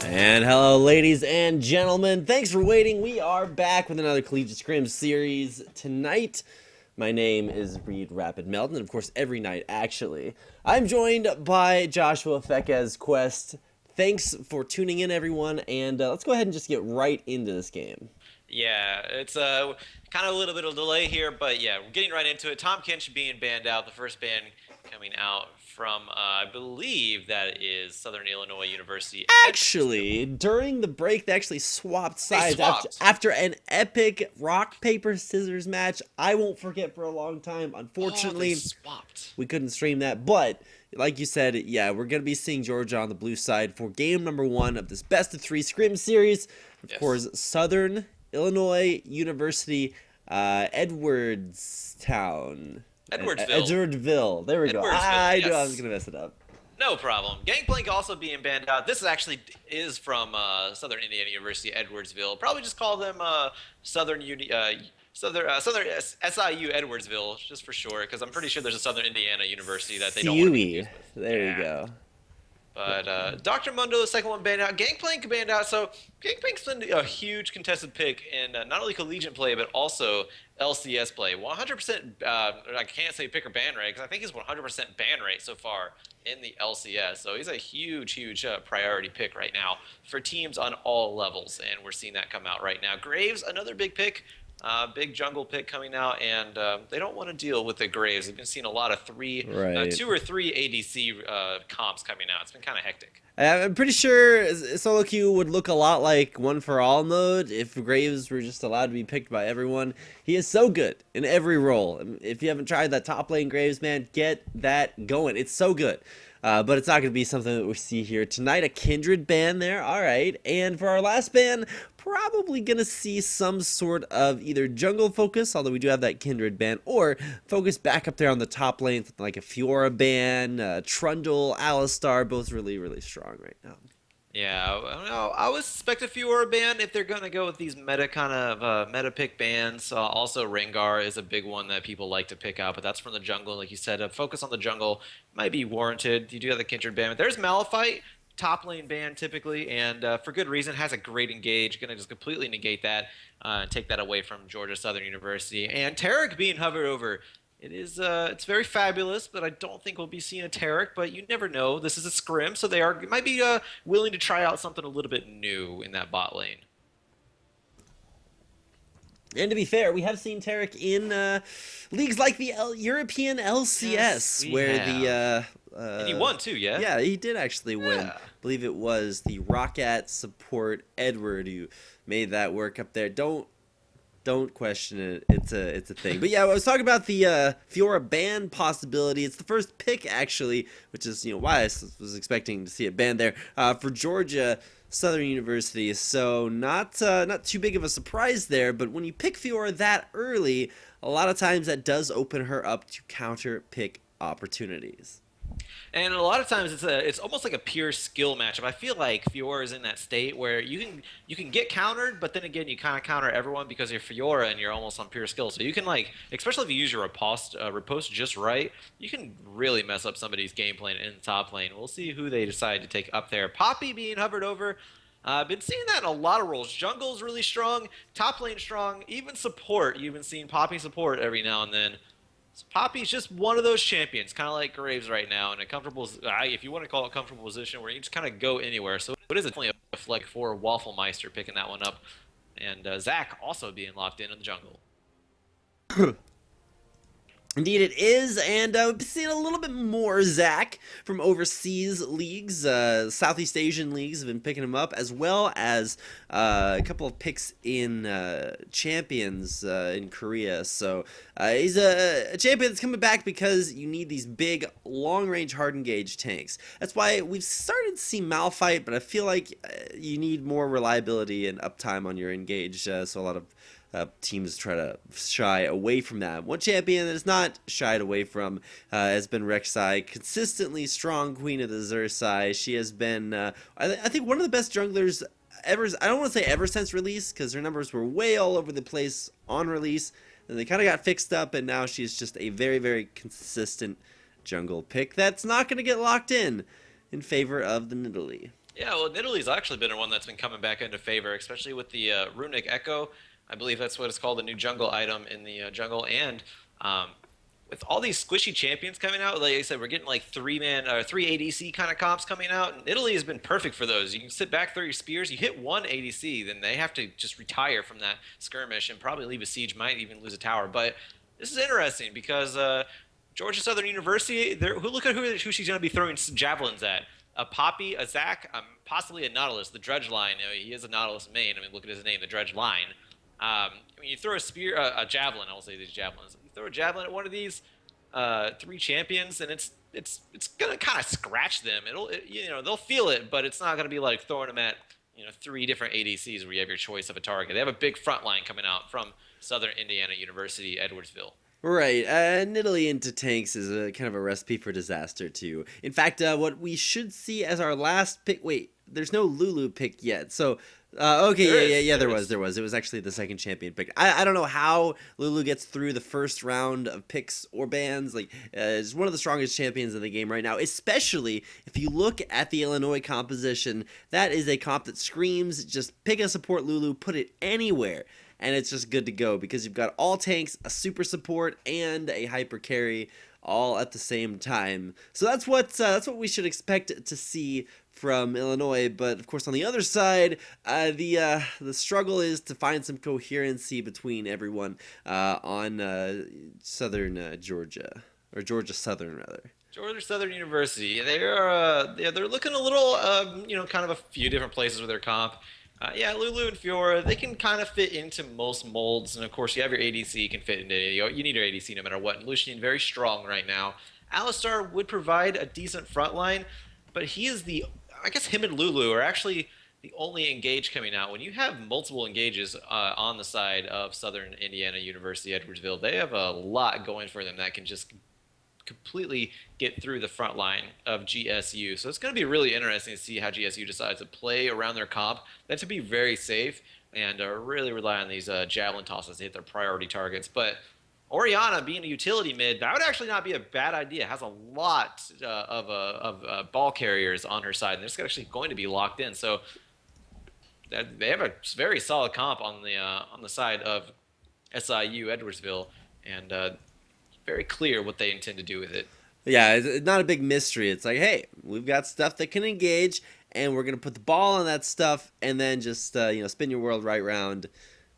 And hello, ladies and gentlemen. Thanks for waiting. We are back with another Collegiate Scrim series tonight. My name is Reed Rapid Melton, and of course, every night, actually, I'm joined by Joshua Fekez Quest. Thanks for tuning in, everyone, and let's go ahead and just get right into this game. Yeah, it's kind of a little bit of a delay here, but yeah, we're getting right into it. Tom Kinch being banned out, the first ban coming out from, I believe that is Southern Illinois University. Actually, during the break, they actually swapped sides swapped. After an epic rock, paper, scissors match. I won't forget for a long time. Unfortunately, swapped. We couldn't stream that, but like you said, yeah, we're going to be seeing Georgia on the blue side for game number 1 of this best of 3 Scrim series. Of course, Southern Illinois University, Edwardstown. Edwardville. There we go. I knew I was going to mess it up. No problem. Gangplank also being banned out. This actually is from Southern Indiana University, Edwardsville. Probably just call them Southern SIU Edwardsville, just for short, because I'm pretty sure there's a Southern Indiana University that they don't want to use. There you go. But Dr. Mundo, the second one, banned out. Gangplank banned out. So Gangplank's been a huge contested pick in not only collegiate play, but also LCS play. 100%, I can't say pick or ban rate, because I think he's 100% ban rate so far in the LCS. So he's a huge priority pick right now for teams on all levels, and we're seeing that come out right now. Graves, another big pick. Big jungle pick coming out, and they don't want to deal with the Graves. They've been seeing a lot of 2 or 3 ADC comps coming out. It's been kind of hectic. I'm pretty sure solo queue would look a lot like One for All mode if Graves were just allowed to be picked by everyone. He is so good in every role. If you haven't tried that top lane Graves, man, get that going. It's so good. But it's not going to be something that we see here tonight. A Kindred ban there. All right. And for our last ban, probably going to see some sort of either jungle focus, although we do have that Kindred ban, or focus back up there on the top lane, like a Fiora ban, Trundle, Alistar, both really strong right now. Yeah, I would suspect a Fiora ban if they're going to go with these meta pick bans. Also, Rengar is a big one that people like to pick out, but that's from the jungle. Like you said, focus on the jungle might be warranted. You do have the Kindred ban. But there's Malphite, top lane ban typically, and for good reason. Has a great engage. Going to just completely negate that and take that away from Georgia Southern University. And Tarek being hovered over. It's very fabulous, but I don't think we'll be seeing a Tarek, but you never know. This is a scrim, so they might be willing to try out something a little bit new in that bot lane. And to be fair, we have seen Tarek in leagues like the European LCS, and he won too, yeah? Yeah, he did actually win. I believe it was the Rockat support Edward who made that work up there. Don't question it. It's a thing. But yeah, I was talking about the Fiora ban possibility. It's the first pick actually, which is why I was expecting to see it banned there for Georgia Southern University. So not too big of a surprise there. But when you pick Fiora that early, a lot of times that does open her up to counter pick opportunities. And a lot of times it's almost like a pure skill matchup. I feel like Fiora is in that state where you can get countered, but then again you kind of counter everyone because you're Fiora and you're almost on pure skill. So you can especially if you use your riposte just right, you can really mess up somebody's game plan in the top lane. We'll see who they decide to take up there. Poppy being hovered over. I've been seeing that in a lot of roles. Jungle's really strong, top lane strong, even support. You've been seeing Poppy support every now and then. So Poppy's just one of those champions, kind of like Graves right now, in a comfortable, if you want to call it a comfortable position, where you just kind of go anywhere. So it is definitely a fleck for Wafflemeister picking that one up. And Zach also being locked in the jungle. Indeed it is, and we've seen a little bit more Zach from overseas leagues. Southeast Asian leagues have been picking him up, as well as a couple of picks in Champions in Korea. So he's a champion that's coming back because you need these big, long-range, hard-engaged tanks. That's why we've started to see Malphite, but I feel like you need more reliability and uptime on your engage, so a lot of teams try to shy away from that. One champion that is not shied away from has been Rek'Sai, consistently strong queen of the Xur. She has been, I think, one of the best junglers ever. I don't want to say ever since release, because her numbers were way all over the place on release, and they kind of got fixed up, and now she's just a very, very consistent jungle pick that's not going to get locked in favor of the Nidalee. Yeah, well, Italy's actually been one that's been coming back into favor, especially with the Runic Echo. I believe that's what it's called, the new jungle item in the jungle. And um, with all these squishy champions coming out, like I said, we're getting like three ADC kind of comps coming out. And Italy has been perfect for those. You can sit back, throw your spears, you hit one ADC, then they have to just retire from that skirmish and probably leave a siege, might even lose a tower. But this is interesting because Georgia Southern University, look at who she's going to be throwing javelins at. A Poppy, a Zac, possibly a Nautilus, the Dredge line. You know, he is a Nautilus main. I mean, look at his name, the Dredge line. I mean, you throw a spear, a javelin. I will say these javelins. You throw a javelin at one of these three champions, and it's gonna kind of scratch them. They'll feel it, but it's not gonna be like throwing them at three different ADCs where you have your choice of a target. They have a big front line coming out from Southern Indiana University, Edwardsville. Right, Nidalee into tanks is a kind of a recipe for disaster too. In fact, what we should see as our last pick. Wait, there's no Lulu pick yet. So, okay, yeah, there was. It was actually the second champion pick. I don't know how Lulu gets through the first round of picks or bans. Like, it's one of the strongest champions in the game right now. Especially if you look at the Illinois composition, that is a comp that screams just pick a support Lulu, put it anywhere, and it's just good to go because you've got all tanks, a super support, and a hyper carry all at the same time. So that's what we should expect to see from Illinois. But of course, on the other side, the struggle is to find some coherency between everyone on Southern Georgia, or Georgia Southern rather. Georgia Southern University. They're looking a little, kind of a few different places with their comp. Yeah, Lulu and Fiora, they can kind of fit into most molds, and of course you have your ADC, you can fit into it. You need your ADC no matter what, and Lucian very strong right now. Alistar would provide a decent front line, but I guess him and Lulu are actually the only engage coming out. When you have multiple engages on the side of Southern Indiana University, Edwardsville, they have a lot going for them that can just completely get through the front line of GSU. So it's going to be really interesting to see how GSU decides to play around their comp. That to be very safe and really rely on these javelin tosses to hit their priority targets. But Oriana being a utility mid, that would actually not be a bad idea. Has a lot of ball carriers on her side, and it's actually going to be locked in. So they have a very solid comp on the side of SIU Edwardsville, and very clear what they intend to do with it. Yeah, it's not a big mystery. It's like, hey, we've got stuff that can engage, and we're going to put the ball on that stuff, and then just, spin your world right round,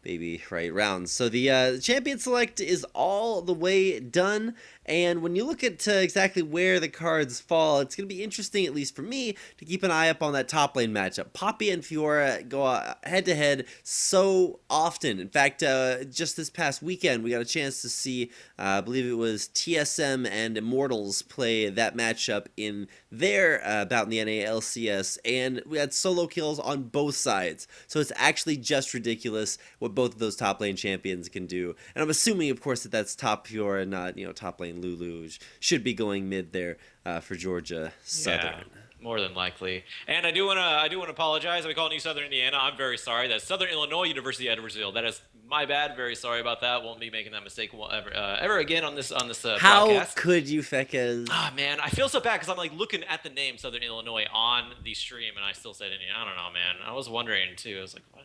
baby, right round. So the champion select is all the way done, and when you look at exactly where the cards fall, it's going to be interesting, at least for me, to keep an eye up on that top lane matchup. Poppy and Fiora go head-to-head so often. In fact, just this past weekend, we got a chance to see, I believe it was TSM and Immortals play that matchup in their bout in the NALCS, and we had solo kills on both sides. So it's actually just ridiculous what both of those top lane champions can do. And I'm assuming, of course, that that's top Fiora, not top lane Lulu. Should be going mid there for Georgia Southern. Yeah, more than likely. And I do want to apologize. We call you Southern Indiana. I'm very sorry. That's Southern Illinois University Edwardsville. That is my bad. Very sorry about that. Won't be making that mistake ever again on this How podcast. could you, Fekes? Ah, man, I feel so bad because I'm like looking at the name Southern Illinois on the stream, and I still said Indiana. I don't know, man. I was wondering too. I was like, what?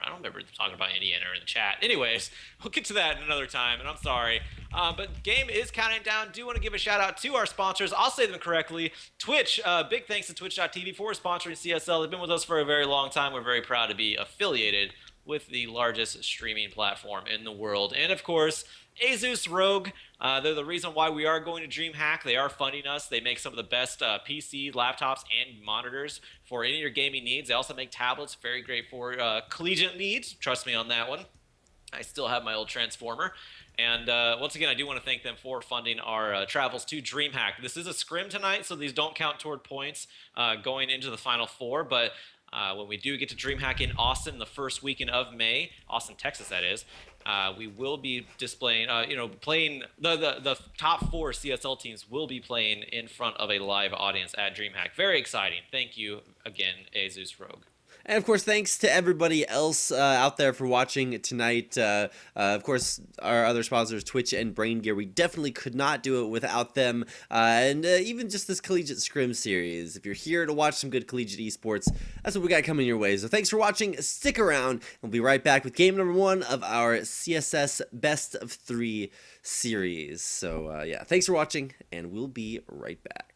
I don't remember talking about Indiana in the chat. Anyways, we'll get to that another time, and I'm sorry. But game is counting down. Do want to give a shout out to our sponsors. I'll say them correctly. Twitch, big thanks to twitch.tv for sponsoring CSL. They've been with us for a very long time. We're very proud to be affiliated with the largest streaming platform in the world. And of course, Asus Rogue. They're the reason why we are going to DreamHack. They are funding us. They make some of the best PC, laptops, and monitors for any of your gaming needs. They also make tablets, very great for collegiate needs. Trust me on that one. I still have my old Transformer. And once again, I do want to thank them for funding our travels to DreamHack. This is a scrim tonight, so these don't count toward points going into the Final Four. But when we do get to DreamHack in Austin the first weekend of May, Austin, Texas, that is, we will be displaying, playing the top 4 CSL teams will be playing in front of a live audience at DreamHack. Very exciting. Thank you again, Asus Rogue. And of course, thanks to everybody else out there for watching tonight. Of course, our other sponsors, Twitch and Brain Gear, we definitely could not do it without them. And even just this Collegiate Scrim series. If you're here to watch some good collegiate esports, that's what we got coming your way. So thanks for watching. Stick around. We'll be right back with game number 1 of our CSS Best of 3 series. So yeah, thanks for watching, and we'll be right back.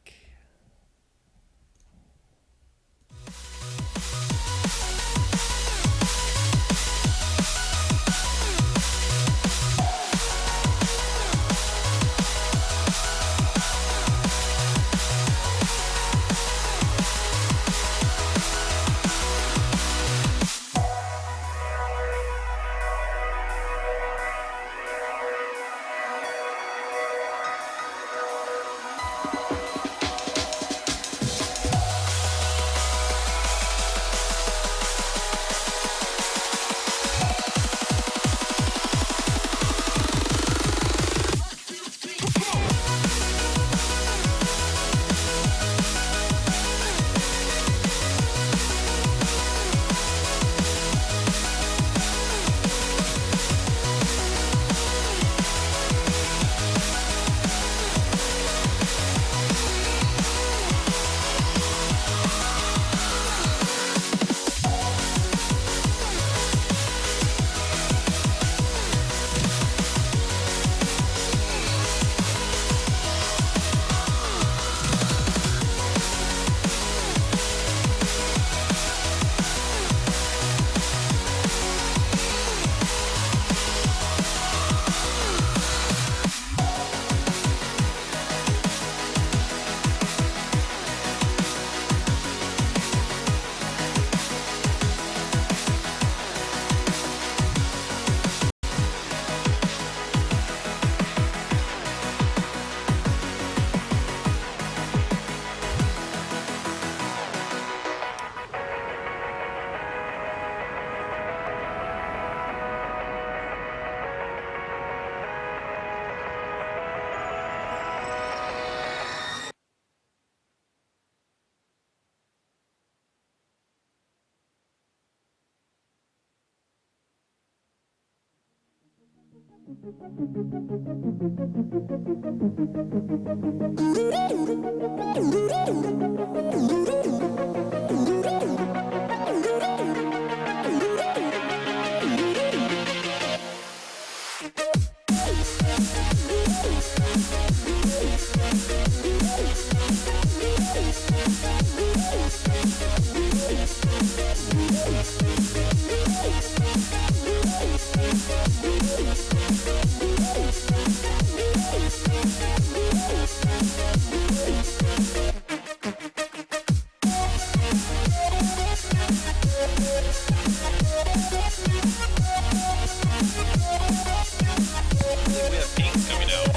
We have pinks coming out.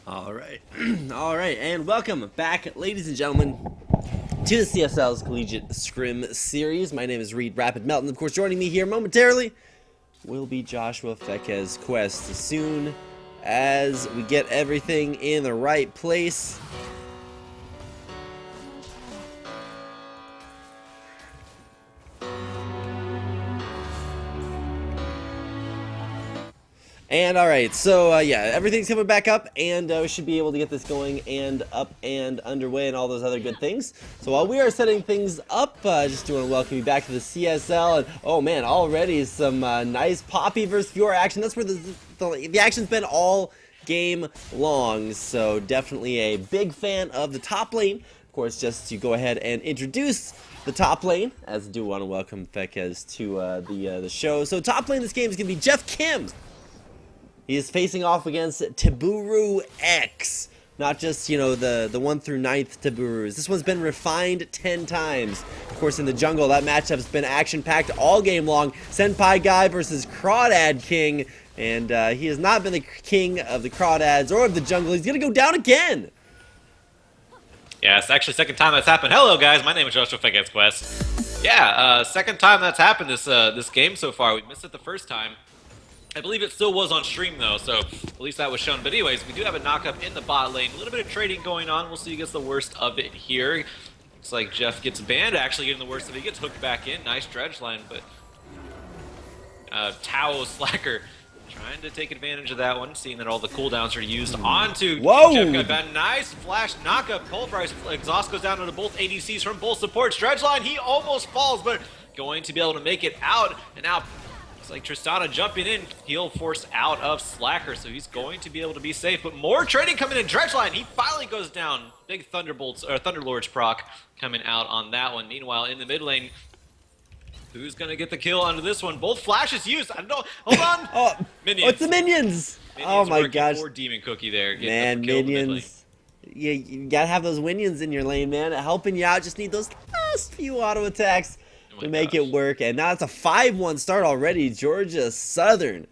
All right. All right, and welcome back, ladies and gentlemen, to the CSL's Collegiate Scrim series. My name is Reed Rapid Melton. Of course, joining me here momentarily will be Joshua Fekez Quest. As soon as we get everything in the right place. And alright, so yeah, everything's coming back up, and we should be able to get this going and up and underway and all those other good things. So while we are setting things up, just do want to welcome you back to the CSL, and oh man, already some nice Poppy versus Fiora action. That's where the action's been all game long, so definitely a big fan of the top lane. Of course, just to go ahead and introduce the top lane, as I do want to welcome Fekez to the show. So top lane this game is going to be Jeff Kim. He is facing off against Taburu X. Not just, you know, the 1 through 9th Taburus. This one's been refined 10 times. Of course, in the jungle, that matchup's been action-packed all game long. Senpai Guy versus Crawdad King. And he has not been the king of the Crawdads or of the jungle. He's going to go down again. Yeah, it's actually the second time that's happened. Hello, guys. My name is Joshua Fekez Quest. Yeah, second time that's happened this game so far. We missed it the first time. I believe it still was on stream, though, so at least that was shown. But anyways, we do have a knock-up in the bot lane. A little bit of trading going on. We'll see who gets the worst of it here. Looks like Jeff gets banned, actually getting the worst of it. He gets hooked back in. Nice dredge line, but Tao Slacker trying to take advantage of that one, seeing that all the cooldowns are used onto Jeff. Got a nice flash knock-up. Pulverize exhaust goes down to both ADCs from both supports. Dredge line, he almost falls, but going to be able to make it out. And now it's like Tristana jumping in, he'll force out of Slacker, so he's going to be able to be safe. But more trading coming in. Dredgeline, he finally goes down. Big Thunderbolts or Thunderlords proc coming out on that one. Meanwhile, in the mid lane, who's gonna get the kill onto this one? Both flashes used. I don't know. Hold on. Minions. Oh, it's the minions. Oh my gosh. Poor Demon Cookie there. Man, minions. Yeah, you gotta have those minions in your lane, man. Helping you out. Just need those last few auto attacks to make it work. And now it's a 5-1 start already. Georgia Southern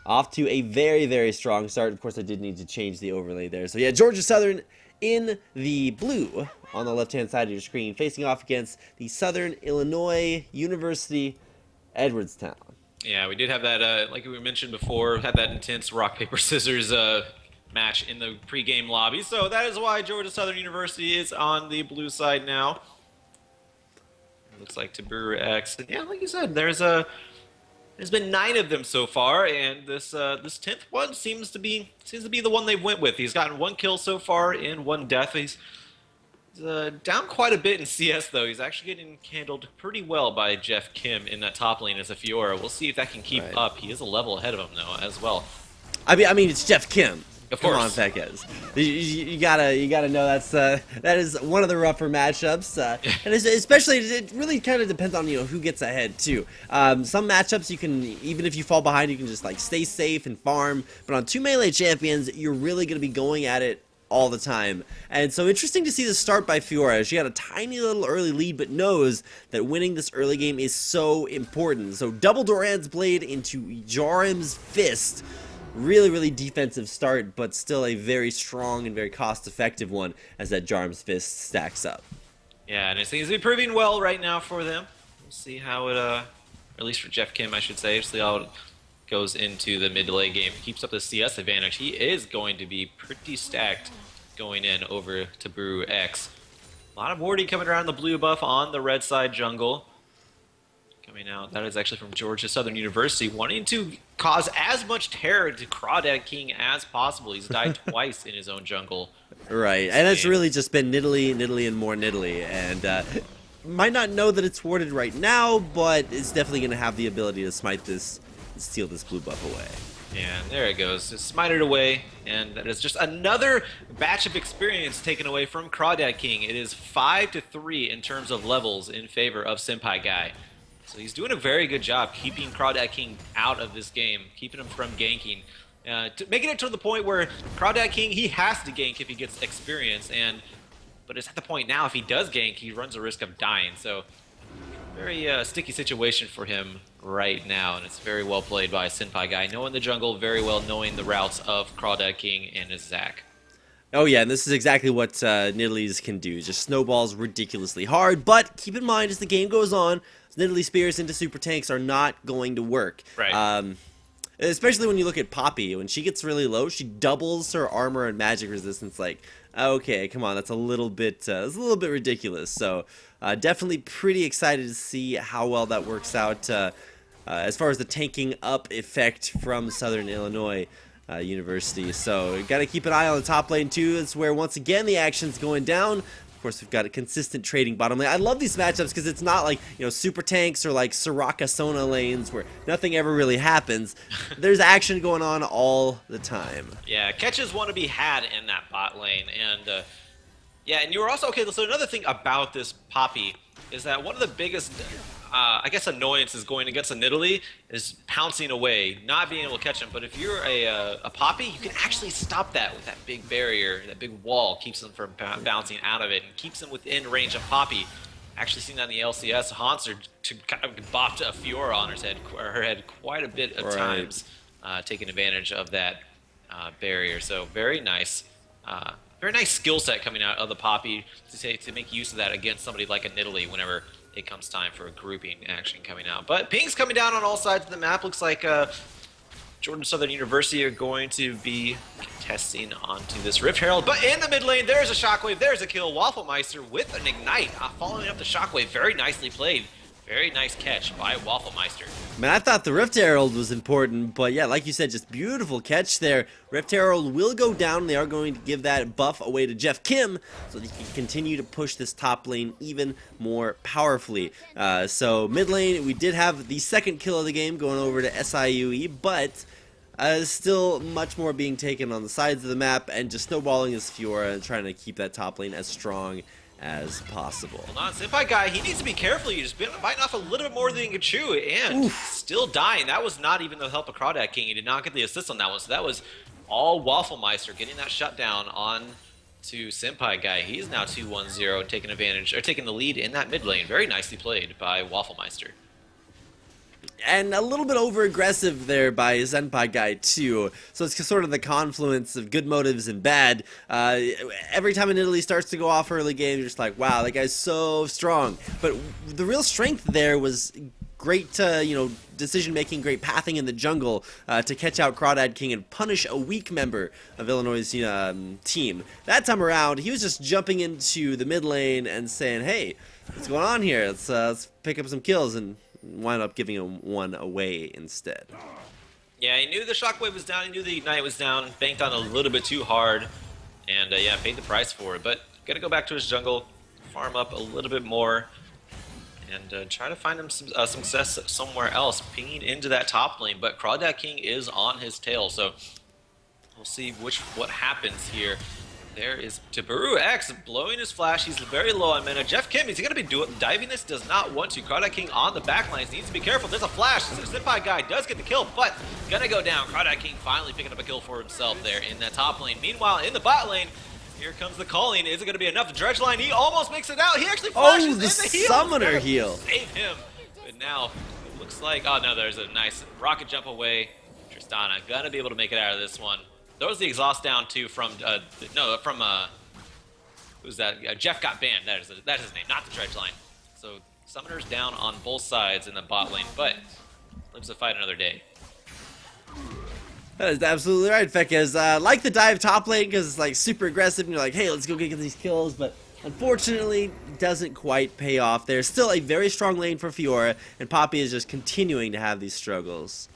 off to a very, very strong start. Of course, I did need to change the overlay there. So yeah, Georgia Southern in the blue on the left-hand side of your screen, facing off against the Southern Illinois University Edwardstown. Yeah, we did have that, like we mentioned before, had that intense rock, paper, scissors match in the pregame lobby. So that is why Georgia Southern University is on the blue side now. Looks like Taburu X, and yeah, like you said, there's been 9 of them so far, and this 10th one seems to be the one they went with. He's gotten 1 kill so far and 1 death. He's down quite a bit in CS though. He's actually getting handled pretty well by Jeff Kim in that top lane as a Fiora. We'll see if that can keep up. He is a level ahead of him though as well. I mean, it's Jeff Kim. Of course. Come on, Fekez. You gotta know that is one of the rougher matchups, and especially it really kind of depends on who gets ahead too. Some matchups you can, even if you fall behind, you can just like stay safe and farm. But on 2 melee champions, you're really gonna be going at it all the time. And so interesting to see the start by Fiora. She got a tiny little early lead, but knows that winning this early game is so important. So double Doran's Blade into Jarim's Fist. Really, really defensive start, but still a very strong and very cost-effective one as that Jarim's Fist stacks up. Yeah, and it seems to be proving well right now for them. We'll see how it, or at least for Jeff Kim, I should say, see how it goes into the mid-to-late game. He keeps up the CS advantage. He is going to be pretty stacked going in over to Brew X. A lot of warding coming around the blue buff on the red side jungle. Coming out, that is actually from Georgia Southern University, wanting to cause as much terror to Crawdad King as possible. He's died twice in his own jungle. Right, and it's really just been Nidalee, Nidalee, and more Nidalee. And might not know that it's warded right now, but it's definitely going to have the ability to smite this, steal this blue buff away. Yeah, there it goes. Just smite it away, and that is just another batch of experience taken away from Crawdad King. It is 5-3 in terms of levels in favor of Senpai Guy. So he's doing a very good job keeping Crawdad King out of this game, keeping him from ganking. Making it to the point where Crawdad King, he has to gank if he gets experience, but it's at the point now if he does gank, he runs a risk of dying. So very sticky situation for him right now, and it's very well played by Senpai Guy, knowing the jungle very well, knowing the routes of Crawdad King and his Zac. Oh yeah, and this is exactly what Nidalee's can do. Just snowballs ridiculously hard, but keep in mind as the game goes on, Nidalee Spears into super tanks are not going to work. Right. Especially when you look at Poppy. When she gets really low, she doubles her armor and magic resistance. Like, okay, come on, that's a little bit ridiculous. So definitely pretty excited to see how well that works out as far as the tanking up effect from Southern Illinois University. So got to keep an eye on the top lane too. It's where once again the action's going down. Of course, we've got a consistent trading bottom lane. I love these matchups because it's not like, super tanks or like Soraka Sona lanes where nothing ever really happens. There's action going on all the time. Yeah, catches want to be had in that bot lane, and yeah, and you were also okay. So another thing about this Poppy is that one of the biggest, I guess, annoyances going against a Nidalee is pouncing away, not being able to catch him. But if you're a Poppy, you can actually stop that with that big barrier, that big wall keeps them from bouncing out of it and keeps them within range of Poppy. Actually seen that in the LCS, Hanser to kind of bopped a Fiora on her head quite a bit of times, taking advantage of that barrier. So very nice. Very nice skill set coming out of the Poppy to make use of that against somebody like a Nidalee whenever it comes time for a grouping action coming out. But ping's coming down on all sides of the map. Looks like Jordan Southern University are going to be contesting onto this Rift Herald. But in the mid lane, there's a Shockwave, there's a kill. Wafflemeister with an Ignite, following up the Shockwave. Very nicely played. Very nice catch by Wafflemeister. Man, I thought the Rift Herald was important, but yeah, like you said, just beautiful catch there. Rift Herald will go down. They are going to give that buff away to Jeff Kim so that he can continue to push this top lane even more powerfully. So mid lane, we did have the second kill of the game going over to SIUE, but still much more being taken on the sides of the map and just snowballing his Fiora and trying to keep that top lane as strong as possible. Hold on, Senpai guy, he needs to be careful. He's been biting off a little bit more than he can chew, and still dying. That was not even the help of Crawdad King. He did not get the assist on that one, so that was all Wafflemeister getting that shutdown on to Senpai guy. He's now 2-1-0, taking advantage, or taking the lead in that mid lane. Very nicely played by Wafflemeister. And a little bit over-aggressive there by Senpai guy, too. So it's sort of the confluence of good motives and bad. Every time an Nidalee starts to go off early game, you're just like, wow, that guy's so strong. But the real strength there was great, decision-making, great pathing in the jungle to catch out Crawdad King and punish a weak member of Illinois' team. That time around, he was just jumping into the mid lane and saying, hey, what's going on here? Let's pick up some kills, and wound up giving him one away instead. Yeah, he knew the Shockwave was down, he knew the Ignite was down, banked on a little bit too hard, and yeah, paid the price for it. But gotta go back to his jungle, farm up a little bit more, and try to find him some success somewhere else, pinging into that top lane. But Crawdad King is on his tail, so we'll see what happens here. There is Tabaru X blowing his flash. He's very low on mana. Jeff Kim, is he going to be diving this? Does not want to. Crawdad King on the backlines. Needs to be careful. There's a flash. Senpai guy does get the kill, but going to go down. Crawdad King finally picking up a kill for himself there in that top lane. Meanwhile, in the bot lane, here comes the calling. Is it going to be enough? Dredge line, he almost makes it out. He actually flashes in the heal. Summoner heal. Save him. But now, it looks like, oh no, there's a nice rocket jump away. Tristana going to be able to make it out of this one. Throws the exhaust down too from, who's that? Jeff got banned. That is his name, not the Dredge line. So Summoner's down on both sides in the bot lane, but lives to fight another day. That is absolutely right, Fekez. Like the dive top lane because it's like super aggressive and you're like, hey, let's go get these kills, but unfortunately doesn't quite pay off. There's still a very strong lane for Fiora, and Poppy is just continuing to have these struggles.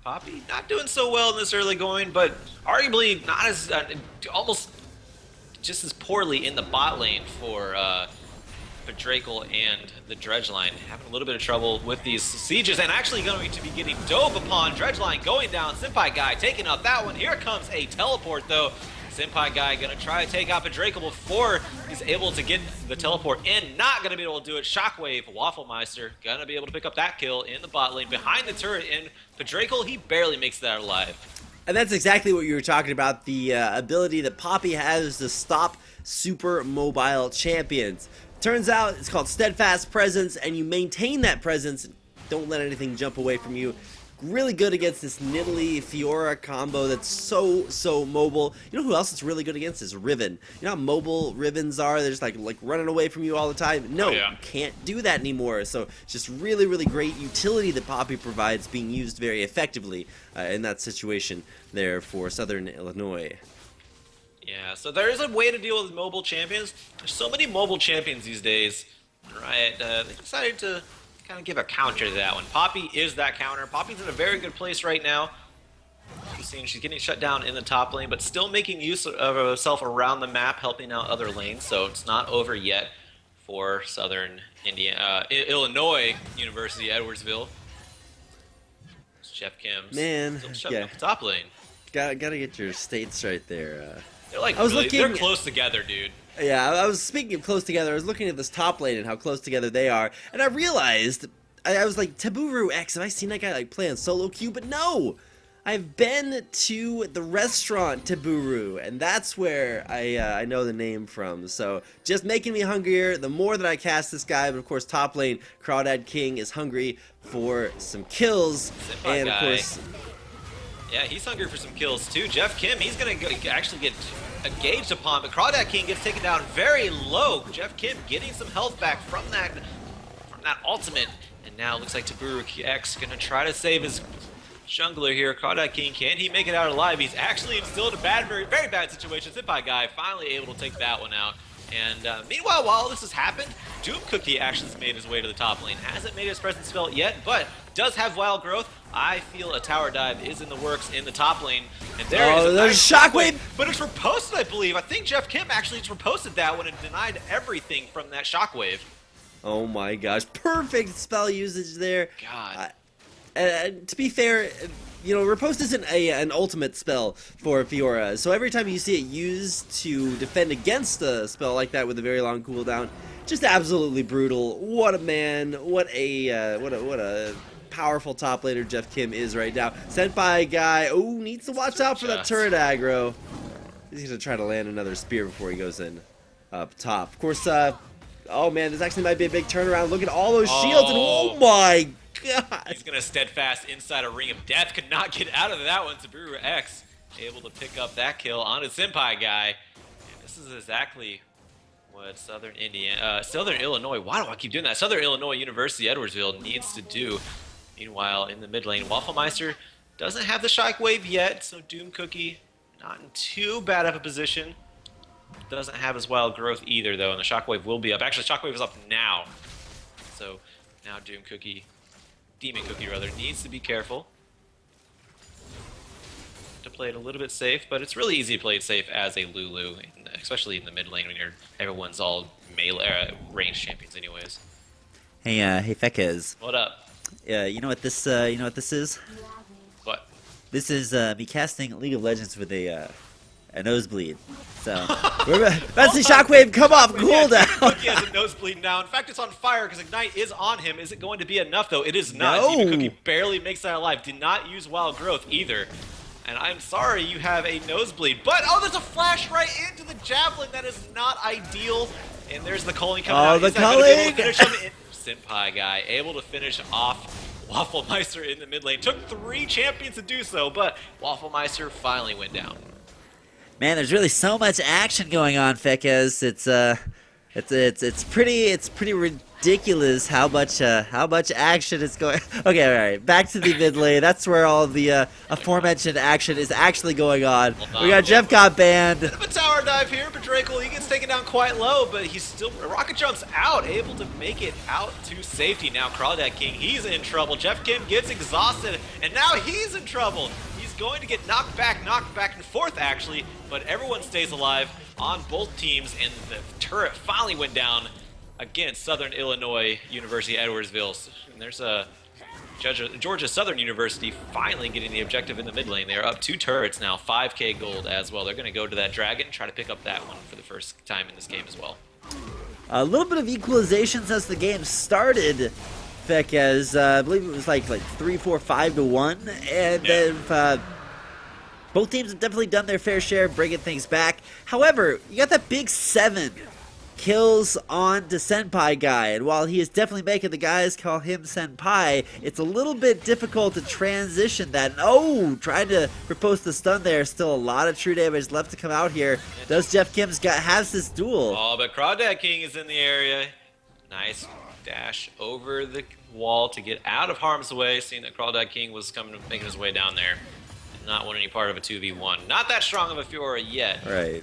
Poppy not doing so well in this early going, but arguably not as almost just as poorly in the bot lane for Drakel and the Dredge line. Having a little bit of trouble with these sieges, and actually going to be getting dove upon. Dredge line going down. Senpai guy taking out that one. Here comes a teleport though. Senpai guy gonna try to take out Drakel before he's able to get the teleport in. Not gonna be able to do it. Shockwave, Wafflemeister gonna be able to pick up that kill in the bot lane behind the turret, and Drakel, he barely makes that alive. And that's exactly what you were talking about, the ability that Poppy has to stop super mobile champions. Turns out it's called Steadfast Presence, and you maintain that presence. Don't let anything jump away from you. really good against this Nidalee Fiora combo that's so mobile. You know who else it's really good against is Riven. You know how mobile Rivens are? They're just like running away from you all the time. No, you can't do that anymore. So it's just really great utility that Poppy provides, being used very effectively in that situation there for Southern Illinois. Yeah, so there is a way to deal with mobile champions. There's so many mobile champions these days, right? They decided to kind of give a counter to that one. Poppy is that counter. Poppy's in a very good place right now. You've seen she's getting shut down in the top lane, but still making use of herself around the map, helping out other lanes. So it's not over yet for Southern Illinois University, Edwardsville. It's Jeff Kim's still shutting up the top lane. Gotta get your states right there. They're like they're close together, dude. Yeah, I was speaking of close together. I was looking at this top lane and how close together they are, and I realized I was like, Taburu X. Have I seen that guy like play on solo queue? But no, I've been to the restaurant Taburu, and that's where I know the name from. So just making me hungrier. The more that I cast this guy, but of course top lane Crawdad King is hungry for some kills, and of course. Yeah, he's hungry for some kills too. Jeff Kim, he's going to actually get engaged upon, but Crawdad King gets taken down very low. Jeff Kim getting some health back from that ultimate, and now it looks like Taburu X going to try to save his jungler here. Crawdad King, can he make it out alive? He's actually still in a very bad situation. Senpai guy finally able to take that one out. And meanwhile, while this has happened, Doom Cookie actually has made his way to the top lane. Hasn't made his presence felt yet, but does have wild growth. I feel a tower dive is in the works in the top lane. And there's a shockwave! But it's reposted, I believe. I think Jeff Kim actually just reposted that one and denied everything from that shockwave. Oh my gosh, perfect spell usage there. God. To be fair, you know, riposte isn't an ultimate spell for Fiora, so every time you see it used to defend against a spell like that with a very long cooldown, just absolutely brutal. What a man! What a powerful top laner Jeff Kim is right now. Senpai guy, oh, needs to watch out for that turret aggro. He's gonna try to land another spear before he goes in up top. Of course, oh man, this actually might be a big turnaround. Look at all those shields, and oh my god! He's gonna steadfast inside a ring of death. Could not get out of that one. Taburu X able to pick up that kill on his Senpai guy. And this is exactly what Southern Illinois. Why do I keep doing that? Southern Illinois University Edwardsville needs to do. Meanwhile, in the mid lane, Wafflemeister doesn't have the shockwave yet, so Doom Cookie not in too bad of a position. Doesn't have his wild growth either, though, and the shockwave will be up. Actually, shockwave is up now. So now Demon Cookie rather, needs to be careful to play it a little bit safe, but it's really easy to play it safe as a Lulu, especially in the mid lane when everyone's all melee range champions, anyways. Hey, Fekez. What up? You know what this is? What? This is me casting League of Legends with a nosebleed. So that's the shockwave. Come off, cool down. Cookie has a nosebleed now. In fact, it's on fire because Ignite is on him. Is it going to be enough though? It is not. No. Demon Cookie barely makes that alive. Did not use wild growth either. And I'm sorry you have a nosebleed. But oh, there's a flash right into the javelin. That is not ideal. And there's the culling coming out. The culling. Senpai guy able to finish off Wafflemeister in the mid lane. Took 3 champions to do so, but Wafflemeister finally went down. Man, there's really so much action going on, Fekez. It's pretty ridiculous how much action is going. Okay, all right, back to the mid lane. That's where all the aforementioned action is actually going on. We got Jeff got banned. Bit of a tower dive here, but Drakel, he gets taken down quite low, but he's still rocket jumps out, able to make it out to safety. Now Crawdad King, he's in trouble. Jeff Kim gets exhausted, and now he's in trouble. He's going to get knocked back and forth actually, but everyone stays alive on both teams, and the turret finally went down against Southern Illinois University Edwardsville. And there's a Georgia Southern University finally getting the objective in the mid lane. They are up 2 turrets now, 5k gold as well. They're going to go to that dragon, try to pick up that one for the first time in this game as well. A little bit of equalization since the game started, Fekez. I believe it was like 3, 4, 5 to 1, and then both teams have definitely done their fair share of bringing things back. However, you got that big 7 kills on the Senpai guy. And while he is definitely making the guys call him Senpai, it's a little bit difficult to transition that. Oh, trying to propose the stun there. Still a lot of true damage left to come out here. Does Jeff Kim's has this duel? Oh, but Crawdad King is in the area. Nice dash over the wall to get out of harm's way, seeing that Crawdad King was making his way down there. Did not want any part of a 2v1. Not that strong of a Fiora yet. Right.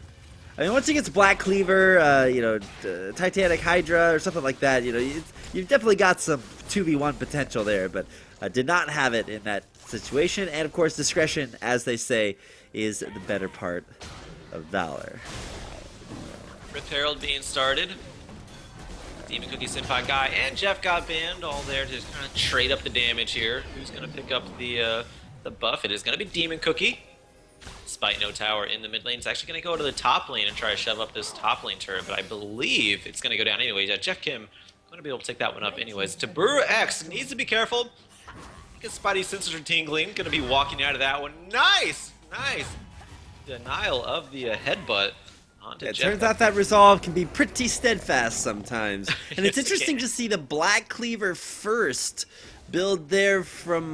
I mean, once he gets Black Cleaver, Titanic Hydra or something like that, you've definitely got some 2v1 potential there, but did not have it in that situation. And of course, discretion, as they say, is the better part of valor. Rip Herald being started. Demon Cookie Senpai guy and Jeff got banned, all there to kind of trade up the damage here. Who's going to pick up the buff? It is going to be Demon Cookie. Despite no tower in the mid lane, it's actually going to go to the top lane and try to shove up this top lane turret, but I believe it's going to go down anyways. Yeah, Jeff Kim going to be able to take that one up anyways. Taburu X needs to be careful. I think his Spidey senses are tingling. Going to be walking out of that one. Nice! Nice! Denial of the headbutt. It turns out that resolve can be pretty steadfast sometimes. And it's Yes, it interesting can. to see the Black Cleaver first build there from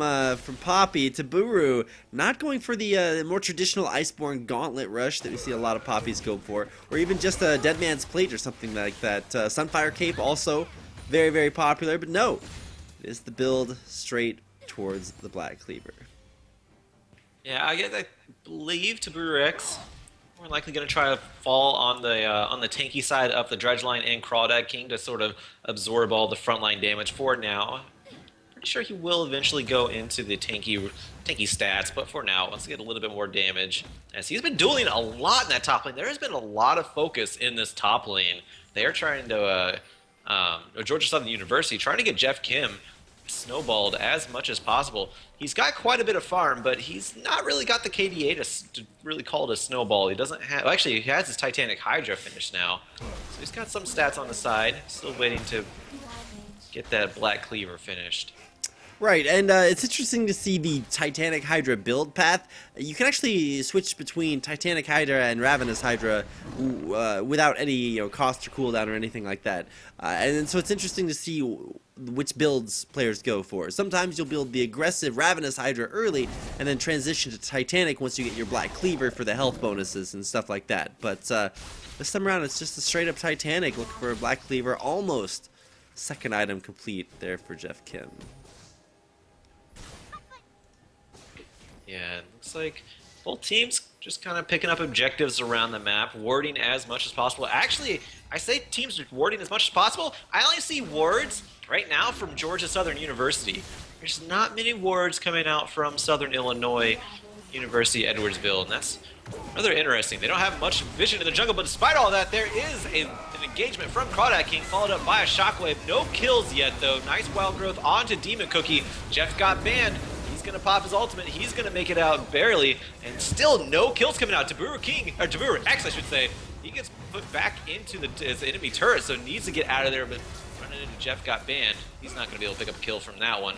Poppy to Buru, not going for the more traditional Iceborne Gauntlet Rush that we see a lot of Poppies go for, or even just a Dead Man's Plate or something like that. Sunfire Cape also very, very popular, but no, it is the build straight towards the Black Cleaver. Yeah, I believe Taburu X more likely going to try to fall on the tanky side of the Dredge line and Crawdad King to sort of absorb all the frontline damage for now. Pretty sure he will eventually go into the tanky stats, but for now, wants to get a little bit more damage. As he's been dueling a lot in that top lane, there has been a lot of focus in this top lane. They are trying to, Georgia Southern University, trying to get Jeff Kim snowballed as much as possible. He's got quite a bit of farm, but he's not really got the KDA to really call it a snowball. He doesn't have, actually, he has his Titanic Hydra finished now. So he's got some stats on the side, still waiting to get that Black Cleaver finished. Right, and it's interesting to see the Titanic Hydra build path. You can actually switch between Titanic Hydra and Ravenous Hydra without any cost or cooldown or anything like that. And so it's interesting to see which builds players go for. Sometimes you'll build the aggressive Ravenous Hydra early and then transition to Titanic once you get your Black Cleaver for the health bonuses and stuff like that. But this time around, it's just a straight up Titanic looking for a Black Cleaver. Almost second item complete there for Jeff Kim. Yeah, it looks like both teams just kind of picking up objectives around the map, warding as much as possible. Actually, I say teams are warding as much as possible. I only see wards right now from Georgia Southern University. There's not many wards coming out from Southern Illinois University Edwardsville, and that's rather interesting. They don't have much vision in the jungle, but despite all that, there is an engagement from Crawdad King, followed up by a Shockwave. No kills yet, though. Nice wild growth onto Demon Cookie. Jeff got banned. Gonna pop his ultimate, he's gonna make it out barely, and still no kills coming out. Taburu X, I should say, he gets put back into his enemy turret, so needs to get out of there, but running into Jeff got banned. He's not gonna be able to pick up a kill from that one.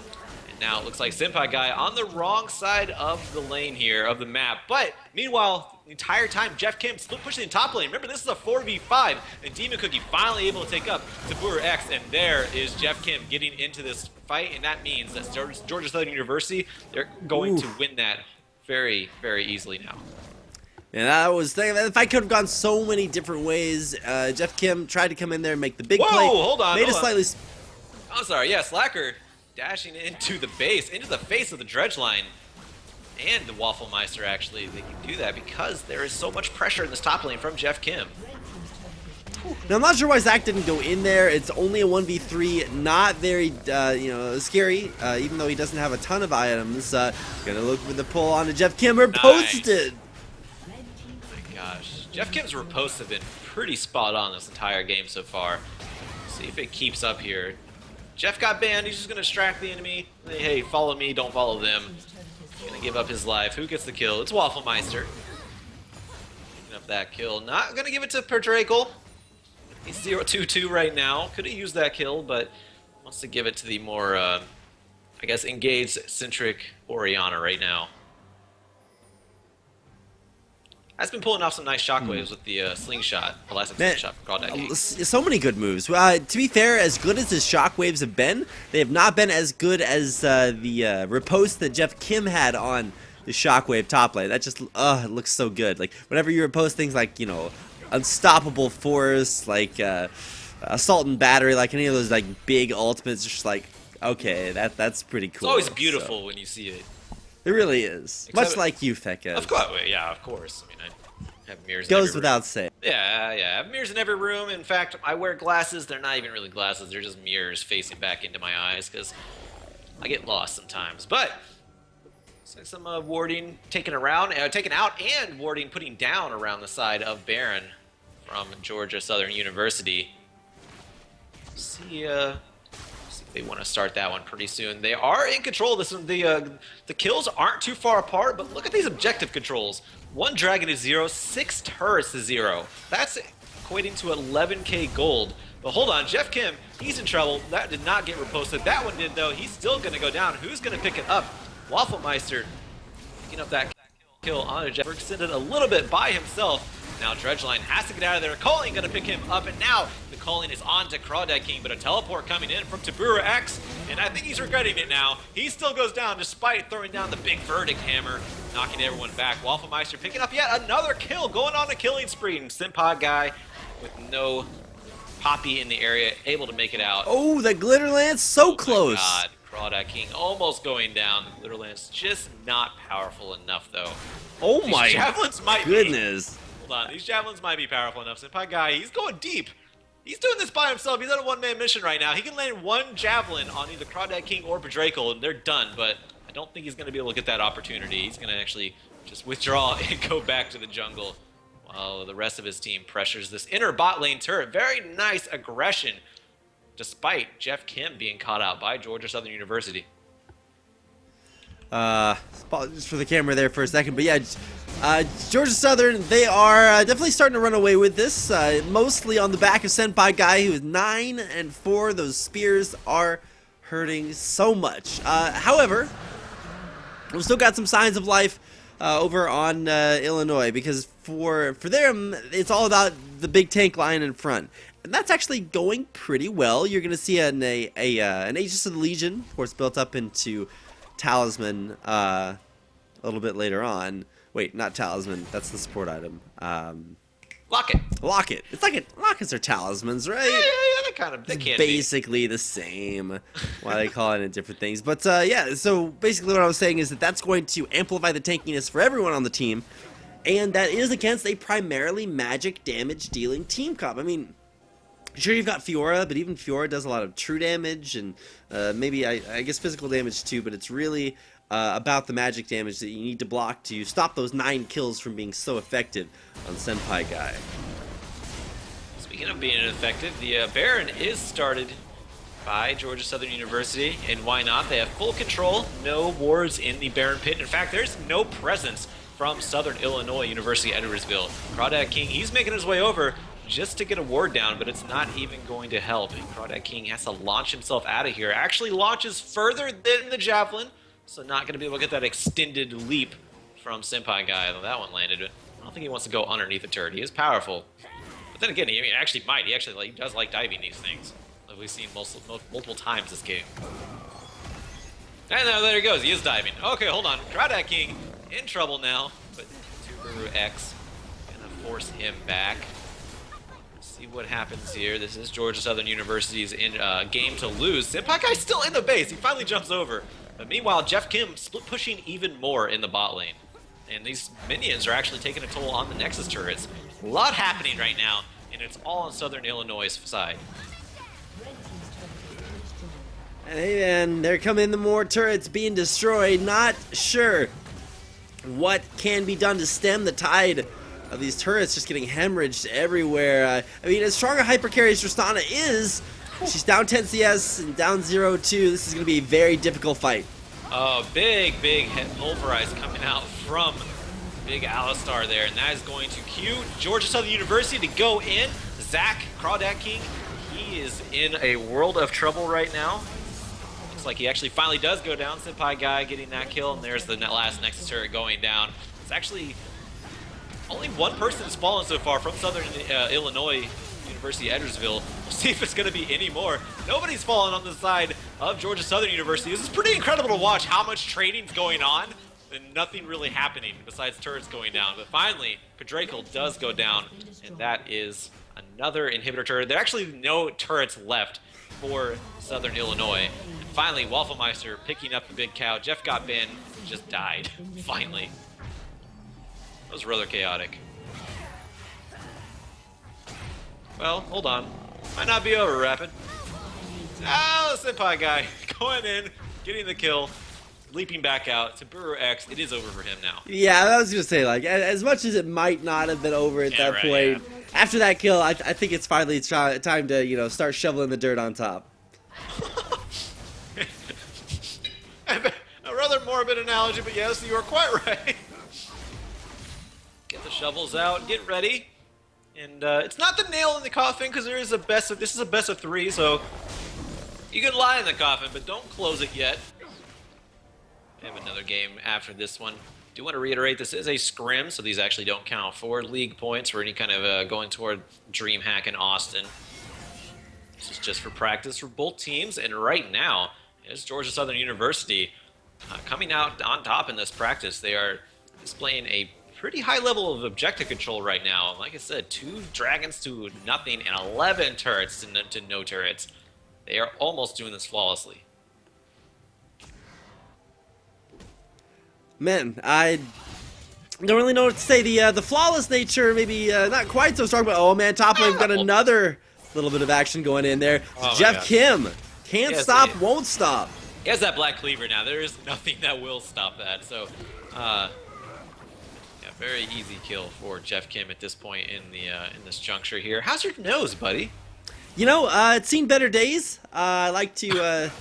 And now it looks like Senpai guy on the wrong side of the lane here, of the map, but meanwhile, the entire time, Jeff Kim split pushing in top lane. Remember, this is a 4v5, and Demon Cookie finally able to take up Taburu X, and there is Jeff Kim getting into this fight, and that means that Georgia Southern University, they're going to win that very, very easily now. And I was thinking that the fight could have gone so many different ways. Jeff Kim tried to come in there and make the big play. Hold on, Made hold a on. slightly... I'm sorry, yeah, Slacker dashing into the base, into the face of the Dredge line. And the Waffle Meister, actually, they can do that because there is so much pressure in this top lane from Jeff Kim. Now, I'm not sure why Zach didn't go in there. It's only a 1v3, not very, scary, even though he doesn't have a ton of items. Gonna look for the pull onto Jeff Kim, or posted. Oh my gosh. Jeff Kim's riposts have been pretty spot on this entire game so far. See if it keeps up here. Jeff got banned, he's just gonna distract the enemy. Hey, follow me, don't follow them. He's gonna give up his life. Who gets the kill? It's Waffle Meister. Picking up that kill. Not gonna give it to Perdrakel. He's 0-2-2 right now. Could have used that kill, but wants to give it to the more, I guess, engaged-centric Oriana right now. Has been pulling off some nice shockwaves with the slingshot, elastic Man, slingshot from Crawdad King. so many good moves. To be fair, as good as his shockwaves have been, they have not been as good as the riposte that Jeff Kim had on the shockwave top lane. That just it looks so good. Like whenever you riposte things like unstoppable force, like assault and battery, like any of those like big ultimates, just like okay, that's pretty cool. It's always beautiful when you see it. It really is. Except Much like you, Fekka. Of course, yeah, of course. I mean, I have mirrors. Goes in every without room. saying. Yeah, I have mirrors in every room. In fact, I wear glasses. They're not even really glasses. They're just mirrors facing back into my eyes because I get lost sometimes. But looks like some warding taken out, and warding putting down around the side of Baron from Georgia Southern University. See if they want to start that one pretty soon. They are in control. This one, the kills aren't too far apart, but look at these objective controls. 1 dragon is 0, 6 turrets is 0. That's equating to 11k gold. But hold on, Jeff Kim, he's in trouble. That did not get reposted. That one did though. He's still gonna go down. Who's gonna pick it up? Wafflemeister picking up that kill on Jeff. Extended a little bit by himself. Now Dredgeline has to get out of there. Calling gonna pick him up, and now the calling is on to Crawdad King, but a teleport coming in from Tabura X, and I think he's regretting it now. He still goes down despite throwing down the big verdict hammer, knocking everyone back. Wafflemeister picking up yet another kill, going on a killing spree. And Senpai guy with no Poppy in the area, able to make it out. Oh, the glitter lance, so Oh close. my God, Crawdad King almost going down. The glitter lance just not powerful enough though. Oh These my javelins might be. goodness. Hold on, these javelins might be powerful enough. Senpai guy, he's going deep. He's doing this by himself. He's on a one-man mission right now. He can land 1 javelin on either Crawdad King or Bedrakel, and they're done, but I don't think he's going to be able to get that opportunity. He's going to actually just withdraw and go back to the jungle while the rest of his team pressures this inner bot lane turret. Very nice aggression, despite Jeff Kim being caught out by Georgia Southern University. Just for the camera there for a second, but yeah, Georgia Southern, they are definitely starting to run away with this, mostly on the back of Senpai guy, who is 9-4. Those spears are hurting so much. However, we've still got some signs of life over on Illinois, because for them, it's all about the big tank line in front. And that's actually going pretty well. You're going to see an Aegis of the Legion, of course, built up into Talisman a little bit later on. Wait, not Talisman. That's the support item. Locket. Locket. It's like lockets are talismans, right? Yeah, they kind of, they can be. Basically the same. Why they call it different things. But yeah, so basically what I was saying is that that's going to amplify the tankiness for everyone on the team. And that is against a primarily magic damage dealing team comp. I mean, sure, you've got Fiora, but even Fiora does a lot of true damage and maybe, I guess, physical damage too, but it's really about the magic damage that you need to block to stop those 9 kills from being so effective on Senpai guy. Speaking of being effective, the Baron is started by Georgia Southern University, and why not? They have full control, no wards in the Baron pit. In fact, there's no presence from Southern Illinois University Edwardsville. Crawdad King, he's making his way over just to get a ward down, but it's not even going to help. And Crawdad King has to launch himself out of here. Actually launches further than the Javelin, so not going to be able to get that extended leap from Senpai guy. That one landed, but I don't think he wants to go underneath the turret. He is powerful. But then again, he actually might. He actually does like diving these things, like we've seen multiple times this game. And there he goes. He is diving. Okay, hold on. Crawdad King in trouble now, but Subaru X gonna force him back. See what happens here. This is Georgia Southern University's game to lose. Senpai guy's still in the base. He finally jumps over. But meanwhile, Jeff Kim split pushing even more in the bot lane. And these minions are actually taking a toll on the Nexus turrets. A lot happening right now, and it's all on Southern Illinois' side. And there come in the more turrets being destroyed. Not sure what can be done to stem the tide of these turrets just getting hemorrhaged everywhere. I mean, as strong a hyper carry as Tristana is, she's down 10 CS and down 0-2. This is going to be a very difficult fight. Oh, big pulverize coming out from Big Alistar there, and that is going to cue Georgia Southern University to go in. Zach, Crawdad King, he is in a world of trouble right now. Looks like he actually finally does go down. Senpai guy getting that kill, and there's the last Nexus turret going down. It's actually Only one person has fallen so far from Southern Illinois University Edwardsville. We'll see if it's going to be any more. Nobody's fallen on the side of Georgia Southern University. This is pretty incredible to watch how much training's going on and nothing really happening besides turrets going down. But finally, Padrakel does go down, and that is another inhibitor turret. There are actually no turrets left for Southern Illinois. And finally, Wafflemeister picking up the big cow. Jeff got banned, just died, finally. That was rather chaotic. Well, hold on. Might not be over, Rapid. Oh, Senpai guy going in, getting the kill, leaping back out to Brewer X. It is over for him now. Yeah, I was gonna say, like, as much as it might not have been over at that point, after that kill, I think it's finally time to, you know, start shoveling the dirt on top. A rather morbid analogy, but yes, you are quite right. Get the shovels out, get ready. And it's not the nail in the coffin because there is a this is a best of 3, so you can lie in the coffin, but don't close it yet. We have another game after this one. Do want to reiterate, this is a scrim, so these actually don't count for league points or any kind of going toward DreamHack in Austin. This is just for practice for both teams, and right now, it's Georgia Southern University coming out on top in this practice. They are displaying a pretty high level of objective control right now. Like I said, 2 dragons to nothing and 11 turrets to no turrets. They are almost doing this flawlessly. Man, I don't really know what to say. The flawless nature, maybe not quite so strong, but oh man, top lane, we've got another little bit of action going in there. Oh Jeff Kim can't stop, won't stop. He has that black cleaver now. There is nothing that will stop that. So, yeah, very easy kill for Jeff Kim at this point in this juncture here. How's your nose, buddy? You know, it's seen better days. I like to.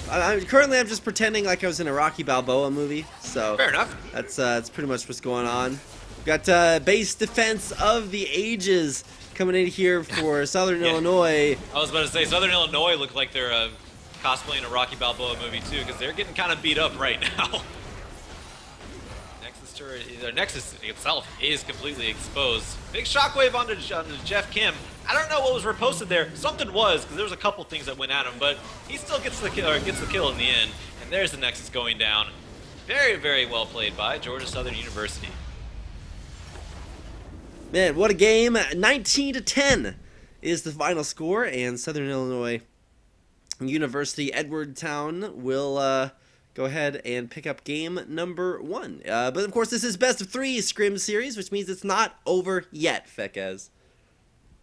Currently, I'm just pretending like I was in a Rocky Balboa movie. So Fair enough. That's pretty much what's going on. We've got base defense of the ages coming in here for Southern Illinois. I was about to say Southern Illinois look like they're cosplaying a Rocky Balboa movie too, because they're getting kind of beat up right now. Nexus turret, the Nexus itself is completely exposed. Big shockwave onto Jeff Kim. I don't know what was reposted there. Something was, because there was a couple things that went at him, but he still gets the kill, in the end. And there's the Nexus going down. Very, very well played by Georgia Southern University. Man, what a game! 19-10 is the final score, and Southern Illinois University Edwardtown will go ahead and pick up game number 1. But of course, this is best of 3 Scrim series, which means it's not over yet, Fekez.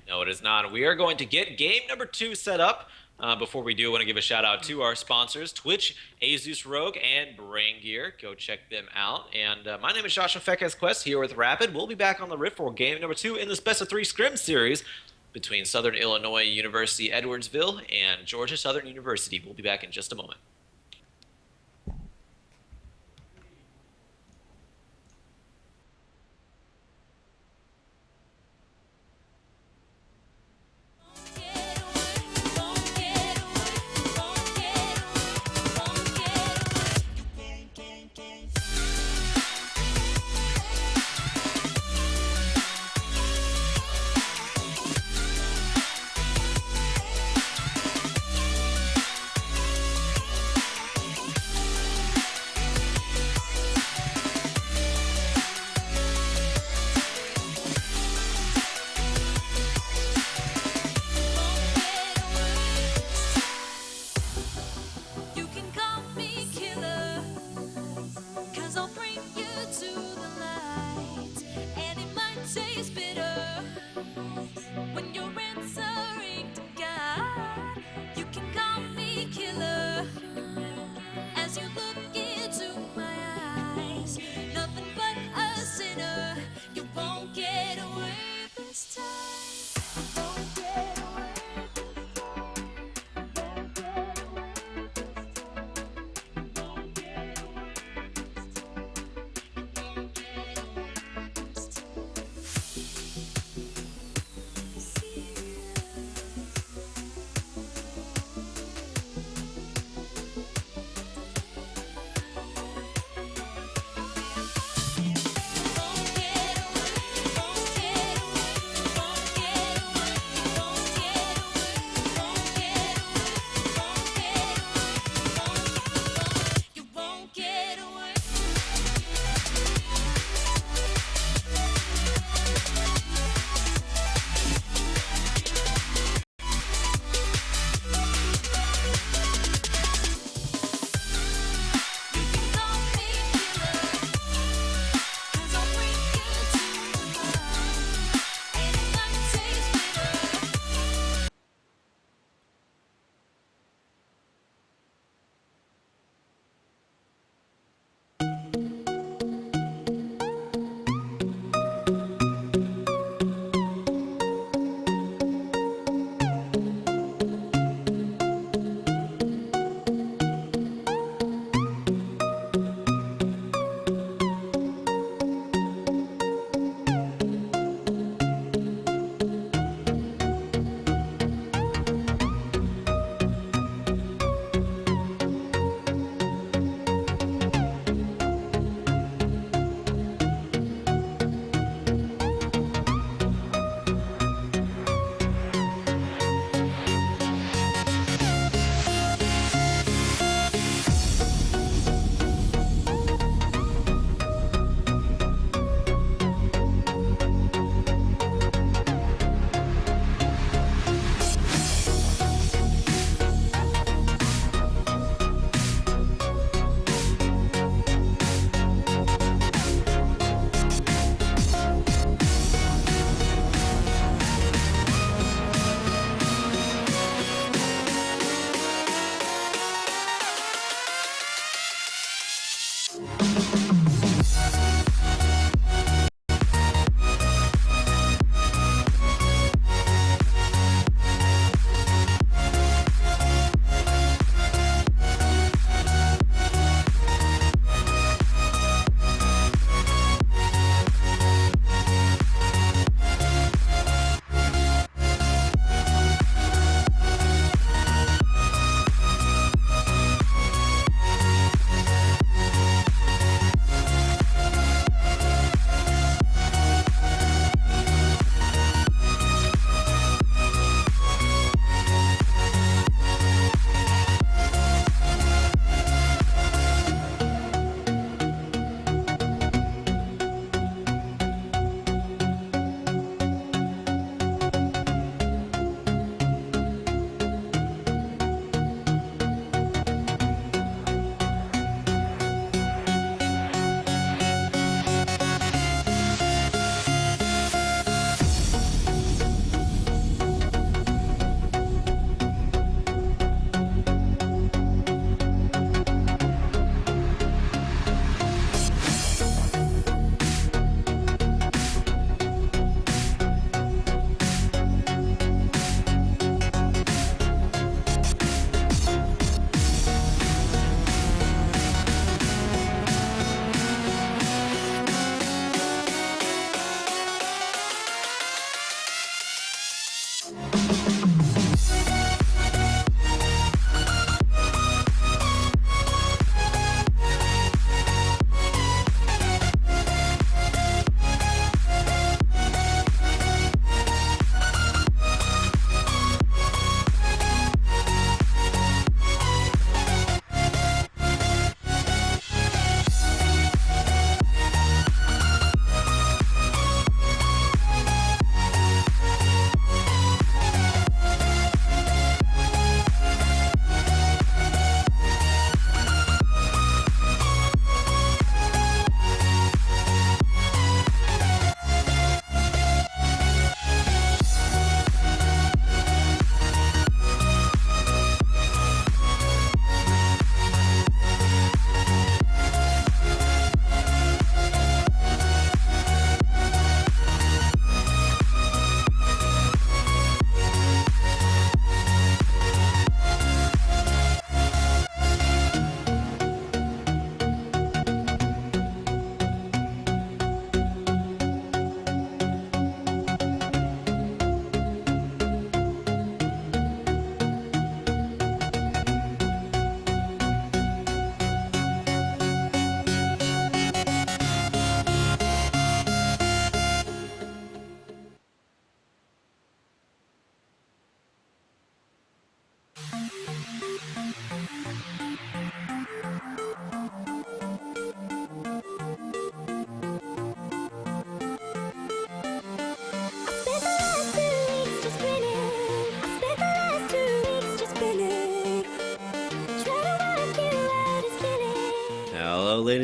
No, it is not. We are going to get game number 2 set up. Before we do, I want to give a shout out to our sponsors, Twitch, Azus Rogue, and Brain Gear. Go check them out. And my name is Joshua Fekez Quest here with Rapid. We'll be back on the Rift for game number 2 in this best of 3 Scrim series between Southern Illinois University Edwardsville and Georgia Southern University. We'll be back in just a moment.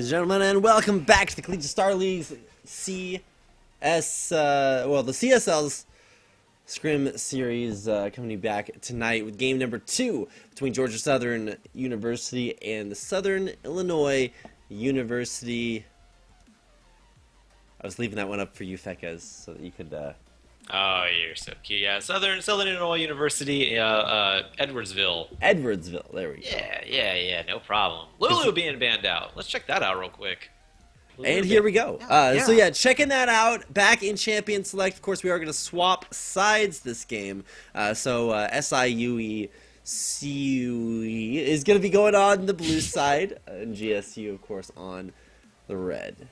and gentlemen, and welcome back to the Collegiate Star League's the CSL's Scrim series coming back tonight with game number 2 between Georgia Southern University and the Southern Illinois University. I was leaving that one up for you, Fekez, so that you could... Oh, you're so cute. Yeah, Southern Illinois University, Edwardsville. Edwardsville, there we go. Yeah, no problem. Lulu being banned out. Let's check that out real quick. And here we go. So yeah, checking that out. Back in Champion Select, of course, we are going to swap sides this game. SIUE CUE is going to be going on the blue side, and GSU, of course, on the red.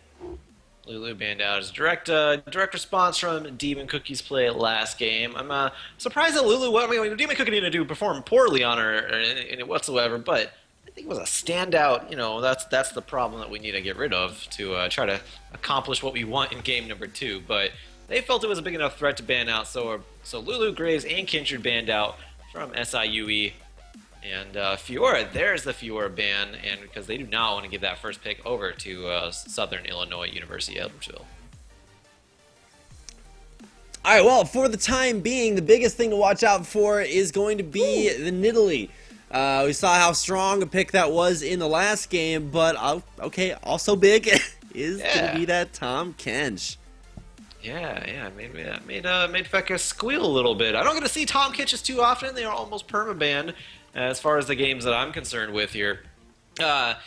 Lulu banned out as direct response from Demon Cookie's play last game. I'm surprised that Lulu, Demon Cookie didn't perform poorly on her in it whatsoever, but I think it was a standout. You know, that's the problem that we need to get rid of to try to accomplish what we want in game number 2. But they felt it was a big enough threat to ban out, so Lulu, Graves, and Kinchard banned out from SIUE. And Fiora, there's the Fiora ban, and because they do not want to give that first pick over to Southern Illinois University Edwardsville. All right, well, for the time being, the biggest thing to watch out for is going to be the Nidalee. We saw how strong a pick that was in the last game, but okay, also big is going to be that Tahm Kench. Yeah, made Fekka squeal a little bit. I don't get to see Tahm Kenches too often. They are almost perma-banned as far as the games that I'm concerned with here. But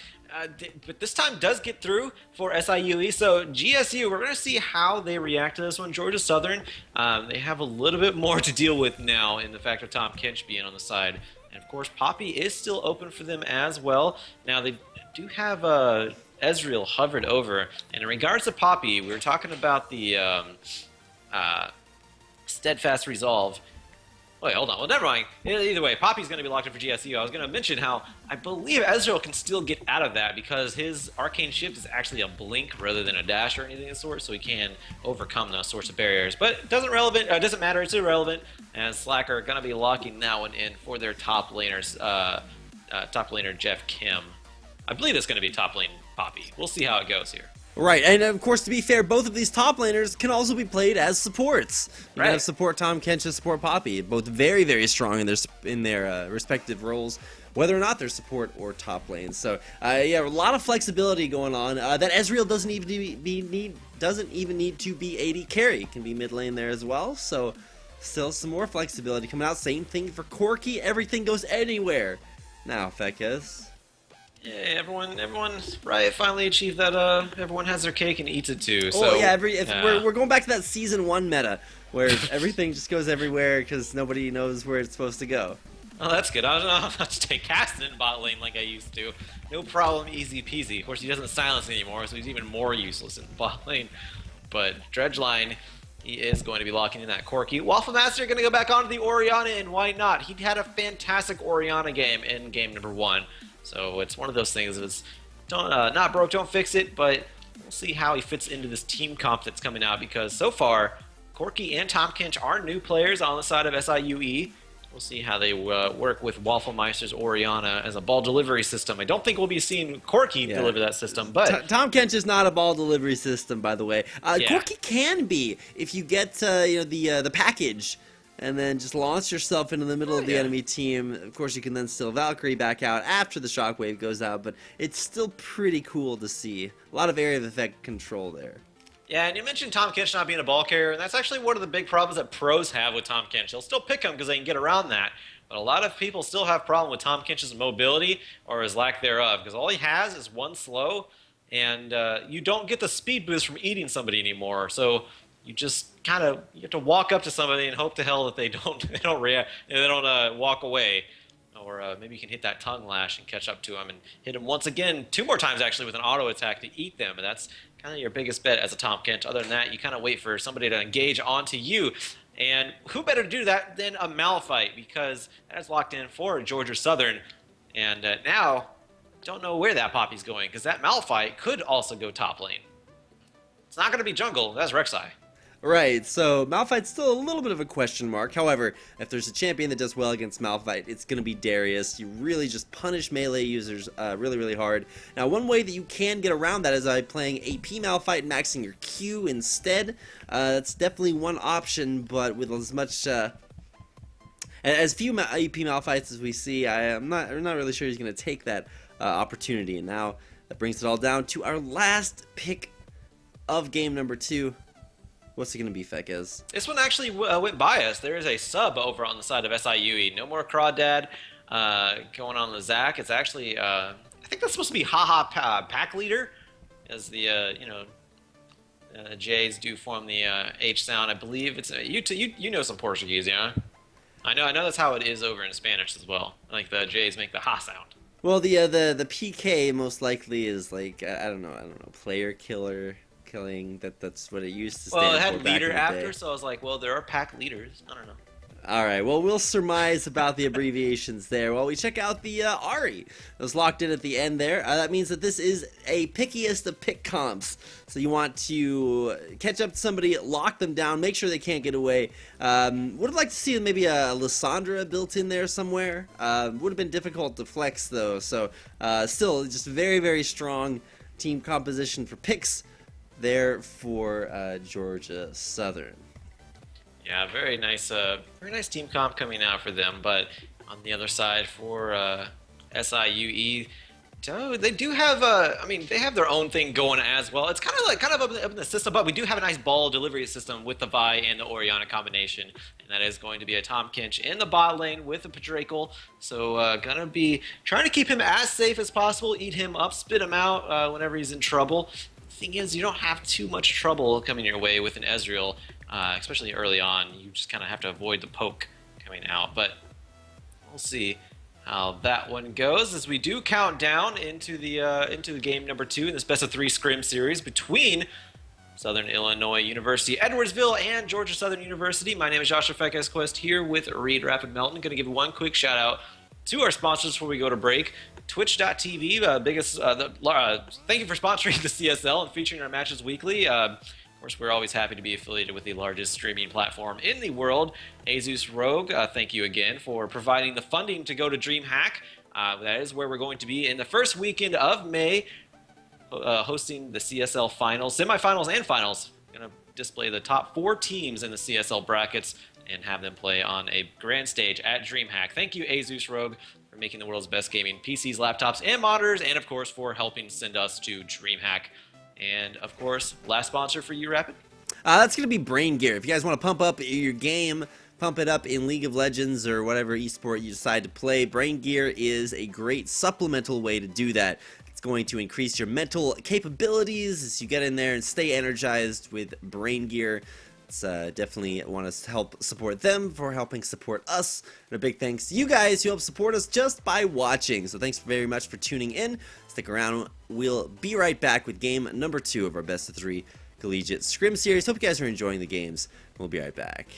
this time does get through for SIUE. So GSU, we're going to see how they react to this one. Georgia Southern, they have a little bit more to deal with now in the fact of Tahm Kench being on the side. And of course, Poppy is still open for them as well. Now they do have Ezreal hovered over. And in regards to Poppy, we were talking about the Steadfast Resolve. Wait, hold on. Well, never mind. Either way, Poppy's going to be locked in for GSU. I was going to mention how I believe Ezreal can still get out of that because his arcane shift is actually a blink rather than a dash or anything of the sort, so he can overcome those sorts of barriers. But it doesn't matter. It's irrelevant, as Slacker are going to be locking that one in for their top laners, top laner Jeff Kim. I believe it's going to be top lane Poppy. We'll see how it goes here. Right, and of course, to be fair, both of these top laners can also be played as supports. You have support Tahm Kench and support Poppy, both very, very strong in their respective roles, whether or not they're support or top lane. So, yeah, a lot of flexibility going on. That Ezreal doesn't even need to be AD carry; can be mid lane there as well. So, still some more flexibility coming out. Same thing for Corki. Everything goes anywhere now, Fekez. Yeah, everyone's right. Finally achieved that. Everyone has their cake and eats it too. So yeah, we're going back to that season 1 meta where everything just goes everywhere because nobody knows where it's supposed to go. Oh, that's good. I don't know how to take Caston in bot lane like I used to. No problem, easy peasy. Of course, he doesn't silence anymore, so he's even more useless in bot lane. But Dredgeline, he is going to be locking in that Corki. Waffle Master going to go back onto the Orianna, and why not? He had a fantastic Orianna game in game number 1. So it's one of those things that's not broke, don't fix it, but we'll see how he fits into this team comp that's coming out because so far, Corki and Tahm Kench are new players on the side of SIUE. We'll see how they work with Wafflemeister's Orianna as a ball delivery system. I don't think we'll be seeing Corki deliver that system, but Tahm Kench is not a ball delivery system, by the way. Corki can be if you get the package. And then just launch yourself into the middle of the enemy team. Of course, you can then still Valkyrie back out after the shockwave goes out, but it's still pretty cool to see. A lot of area of effect control there. Yeah, and you mentioned Tahm Kench not being a ball carrier, and that's actually one of the big problems that pros have with Tahm Kench. They'll still pick him because they can get around that, but a lot of people still have problem with Tahm Kench's mobility or his lack thereof, because all he has is one slow, and you don't get the speed boost from eating somebody anymore. So you just you have to walk up to somebody and hope to hell that they don't walk away, or maybe you can hit that tongue lash and catch up to him and hit him once again, 2 more times actually with an auto attack to eat them, and that's kind of your biggest bet as a Tahm Kench. Other than that, you kind of wait for somebody to engage onto you, and who better to do that than a Malphite, because that's locked in for Georgia Southern, and now don't know where that Poppy's going because that Malphite could also go top lane. It's not going to be jungle. That's Rek'Sai. Right, so Malphite's still a little bit of a question mark. However, if there's a champion that does well against Malphite, it's going to be Darius. You really just punish melee users really, really hard. Now, one way that you can get around that is by playing AP Malphite and maxing your Q instead. That's definitely one option, but with as much... as few AP Malphites as we see, I'm not really sure he's going to take that opportunity. And now, that brings it all down to our last pick of game number 2. What's it going to be, Fekez? This one actually went by us. There is a sub over on the side of SIUE. No more Crawdad going on the Zach. It's actually, I think that's supposed to be Haha Pack Leader, as the, J's do form the H sound. I believe it's, you know some Portuguese, yeah? I know that's how it is over in Spanish as well. Like the J's make the Ha sound. Well, the PK most likely is like, I don't know, player killer. Killing, that's what it used to stand for. Well, it had back leader in the after, day. so I was like, well, there are pack leaders. I don't know. All right, well, we'll surmise about the abbreviations there while we check out the Ari that was locked in at the end there. That means that this is a pickiest of pick comps. So you want to catch up to somebody, lock them down, make sure they can't get away. Would have liked to see maybe a Lissandra built in there somewhere. Would have been difficult to flex, though. So still, just very, very strong team composition for picks there for Georgia Southern. Yeah, very nice team comp coming out for them. But on the other side for SIUE, they do have they have their own thing going as well. It's kind of up in the system, but we do have a nice ball delivery system with the Vi and the Orianna combination, and that is going to be a Tom Kinch in the bot lane with a Padrakel. So gonna be trying to keep him as safe as possible, eat him up, spit him out whenever he's in trouble. Thing is, you don't have too much trouble coming your way with an Ezreal, especially early on. You just kind of have to avoid the poke coming out, but we'll see how that one goes as we do count down into the game number 2 in this best of 3 Scrim series between Southern Illinois University, Edwardsville, and Georgia Southern University. My name is Joshua Fekes here with Reed Rapid Melton. Going to give one quick shout out to our sponsors before we go to break. Twitch.tv, thank you for sponsoring the CSL and featuring our matches weekly. Of course, we're always happy to be affiliated with the largest streaming platform in the world, Azus Rogue. Thank you again for providing the funding to go to DreamHack. That is where we're going to be in the first weekend of May, hosting the CSL finals, semifinals, and finals. Going to display the top 4 teams in the CSL brackets and have them play on a grand stage at DreamHack. Thank you, Azus Rogue, for making the world's best gaming PCs, laptops, and monitors, and of course for helping send us to DreamHack. And of course, last sponsor for you, Rapid? That's going to be Brain Gear. If you guys want to pump up your game, pump it up in League of Legends or whatever esport you decide to play, Brain Gear is a great supplemental way to do that. It's going to increase your mental capabilities as you get in there and stay energized with Brain Gear. It's definitely want to help support them for helping support us. And a big thanks to you guys who help support us just by watching. So thanks very much for tuning in. Stick around. We'll be right back with game number 2 of our best of 3 collegiate Scrim series. Hope you guys are enjoying the games. We'll be right back.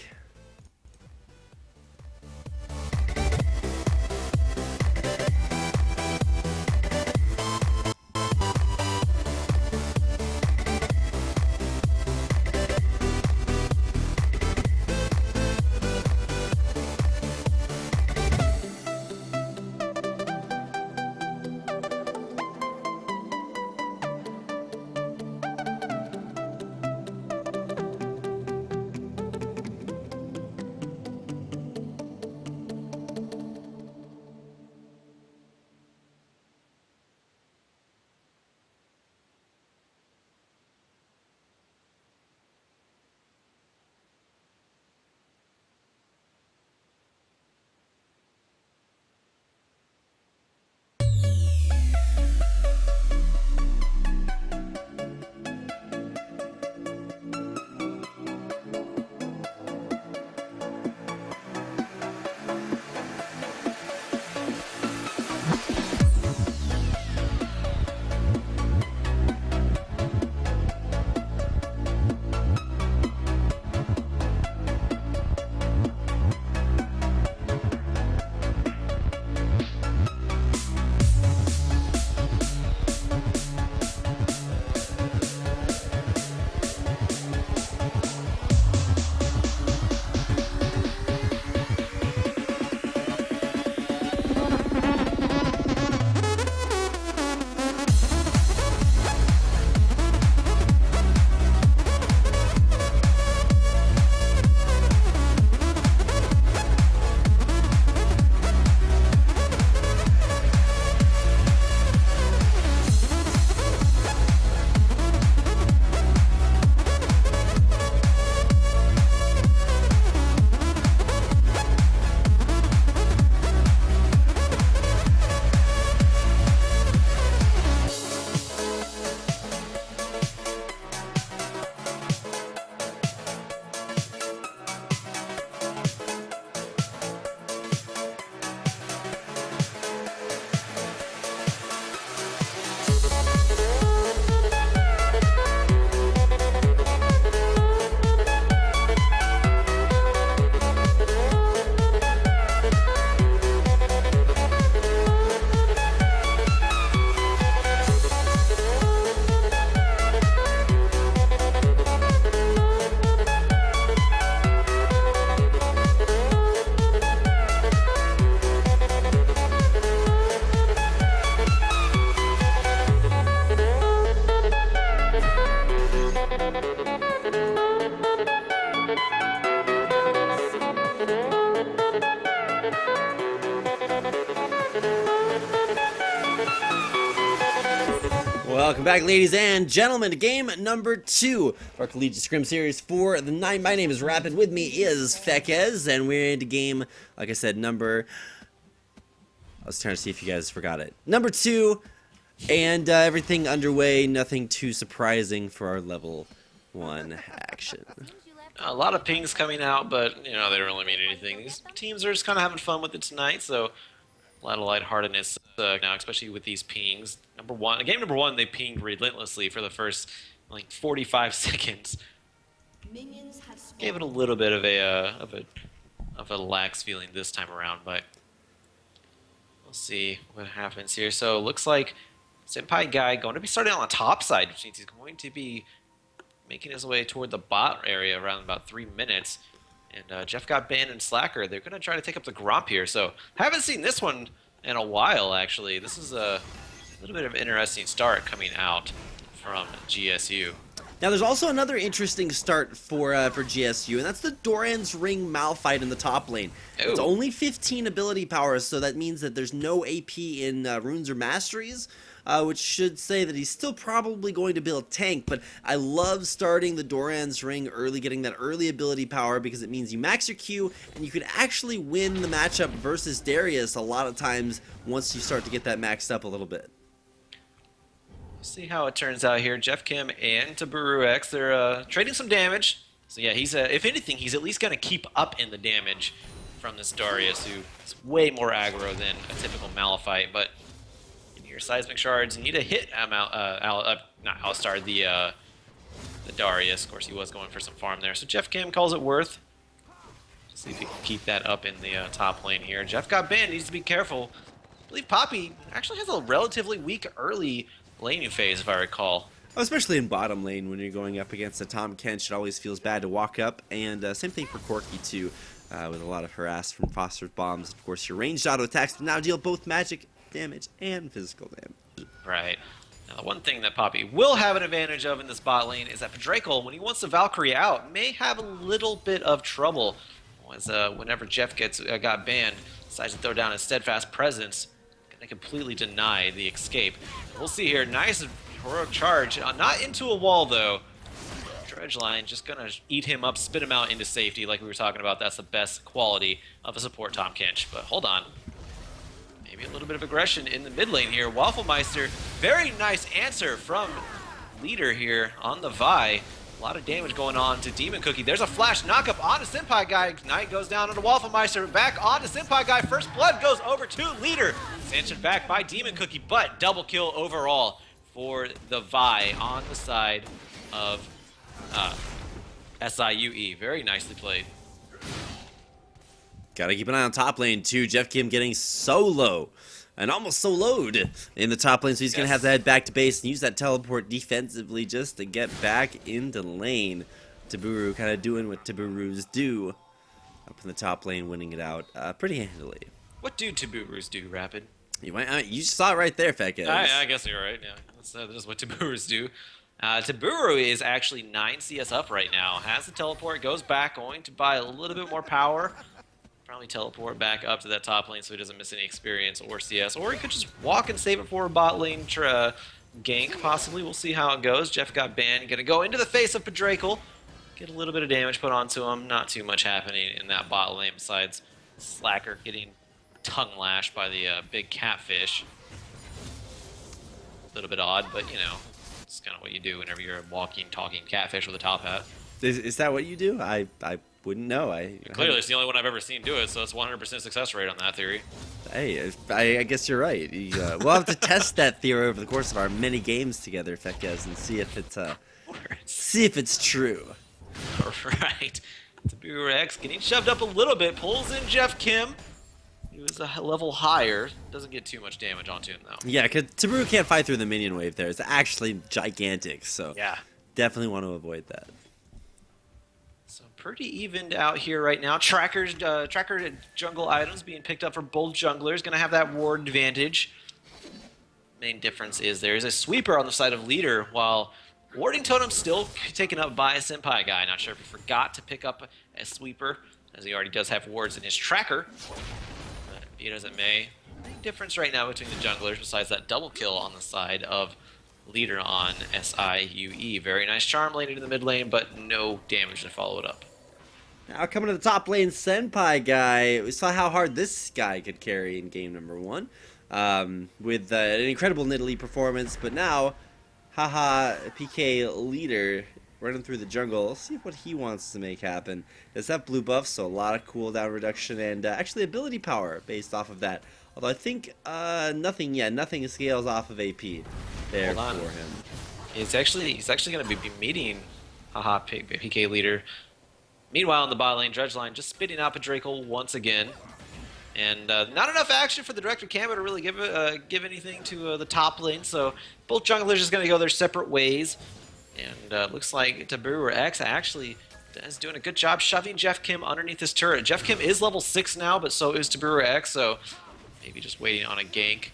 Welcome back, ladies and gentlemen, to game number 2 of our Collegiate Scrim series for the night. My name is Rapid. With me is Fekez, and we're into game, like I said, number... I was trying to see if you guys forgot it. Number 2, and everything underway. Nothing too surprising for our level 1 action. A lot of pings coming out, but you know they don't really mean anything. These teams are just kind of having fun with it tonight, so a lot of lightheartedness now, especially with these pings. Game number one, they pinged relentlessly for the first like 45 seconds. Gave it a little bit of a lax feeling this time around, but we'll see what happens here. So it looks like Senpai Guy going to be starting on the top side, which means he's going to be making his way toward the bot area around about 3 minutes. And Jeff got banned and Slacker. They're going to try to take up the Gromp here. So haven't seen this one in a while, actually. This is a little bit of an interesting start coming out from GSU. Now, there's also another interesting start for GSU, and that's the Doran's Ring Malphite in the top lane. Ooh. It's only 15 ability powers, so that means that there's no AP in Runes or Masteries, which should say that he's still probably going to be a tank, but I love starting the Doran's Ring early, getting that early ability power, because it means you max your Q, and you can actually win the matchup versus Darius a lot of times once you start to get that maxed up a little bit. See how it turns out here. Jeff Kim and Taburu X, they're trading some damage. So yeah, he's if anything, he's at least going to keep up in the damage from this Darius, who is way more aggro than a typical Malphite. But in your seismic shards, you need to hit not Alistar, the Darius. Of course, he was going for some farm there. So Jeff Kim calls it worth. See if he can keep that up in the top lane here. Jeff got banned, needs to be careful. I believe Poppy actually has a relatively weak early laning phase, if I recall. Oh, especially in bottom lane when you're going up against a Tom Kench, it always feels bad to walk up. And same thing for Corky too, with a lot of harass from Foster's bombs. Of course, your ranged auto attacks can now deal both magic damage and physical damage. Right. Now, the one thing that Poppy will have an advantage of in this bot lane is that Draco, when he wants to Valkyrie out, may have a little bit of trouble. As whenever Jeff got banned, decides to throw down his steadfast presence. They completely deny the escape. We'll see here. Nice heroic charge. Not into a wall, though. Dredge line just going to eat him up, spit him out into safety like we were talking about. That's the best quality of a support Tom Kench. But hold on. Maybe a little bit of aggression in the mid lane here. Wafflemeister, very nice answer from leader here on the Vi. A lot of damage going on to Demon Cookie. There's a flash knockup on a Senpai Guy. Knight goes down on the Wafflemeister. Back on to Senpai Guy. First blood goes over to leader. Sanctioned back by Demon Cookie, but double kill overall for the Vi on the side of SIUE. Very nicely played. Gotta keep an eye on top lane too. Jeff Kim getting solo and almost soloed in the top lane, so he's going to have to head back to base and use that teleport defensively just to get back into lane. Taburu kind of doing what Taburus do up in the top lane, winning it out pretty handily. What do Taburus do, Rapid? You saw it right there, Fekez. I guess you're right. Yeah, that is what Taburus do. Taburu is actually 9 CS up right now. Has the teleport, goes back, going to buy a little bit more power. Probably teleport back up to that top lane so he doesn't miss any experience or CS. Or he could just walk and save it for a bot lane gank, possibly. We'll see how it goes. Jeff got banned. Gonna go into the face of Padrakel. Get a little bit of damage put onto him. Not too much happening in that bot lane besides Slacker getting tongue lashed by the big catfish. A little bit odd, but you know, it's kind of what you do whenever you're a walking, talking catfish with a top hat. Is that what you do? I wouldn't know. Clearly, it's the only one I've ever seen do it, so it's 100% success rate on that theory. Hey, I guess you're right. We'll have to test that theory over the course of our many games together, Fekez, and see if it's true. All right. Taburu X getting shoved up a little bit, pulls in Jeff Kim. He was a level higher. Doesn't get too much damage onto him, though. Yeah, because Taburu can't fight through the minion wave there. It's actually gigantic, so yeah, definitely want to avoid that. So pretty evened out here right now. Tracker jungle items being picked up for both junglers. Going to have that ward advantage. Main difference is there is a sweeper on the side of leader, while Warding Totem still taken up by a Senpai guy. Not sure if he forgot to pick up a sweeper, as he already does have wards in his tracker. But be it as it may, big difference right now between the junglers besides that double kill on the side of leader on SIUE. Very nice charm landed in the mid lane, but no damage to follow it up. Now coming to the top lane, Senpai guy. We saw how hard this guy could carry in game number 1 with an incredible Nidalee performance, but now, haha, PK leader running through the jungle. Let's see what he wants to make happen. Does have blue buff, so a lot of cooldown reduction and actually ability power based off of that. Although I think nothing scales off of AP there for him. He's actually going to be meeting haha PK leader. Meanwhile, in the bot lane, Dredge line just spitting out Padrakel once again. And not enough action for the Director Camo to really give anything to the top lane, so both junglers just going to go their separate ways. And looks like Taboo X actually is doing a good job shoving Jeff Kim underneath his turret. Jeff Kim is level 6 now, but so is Taboo X, so maybe just waiting on a gank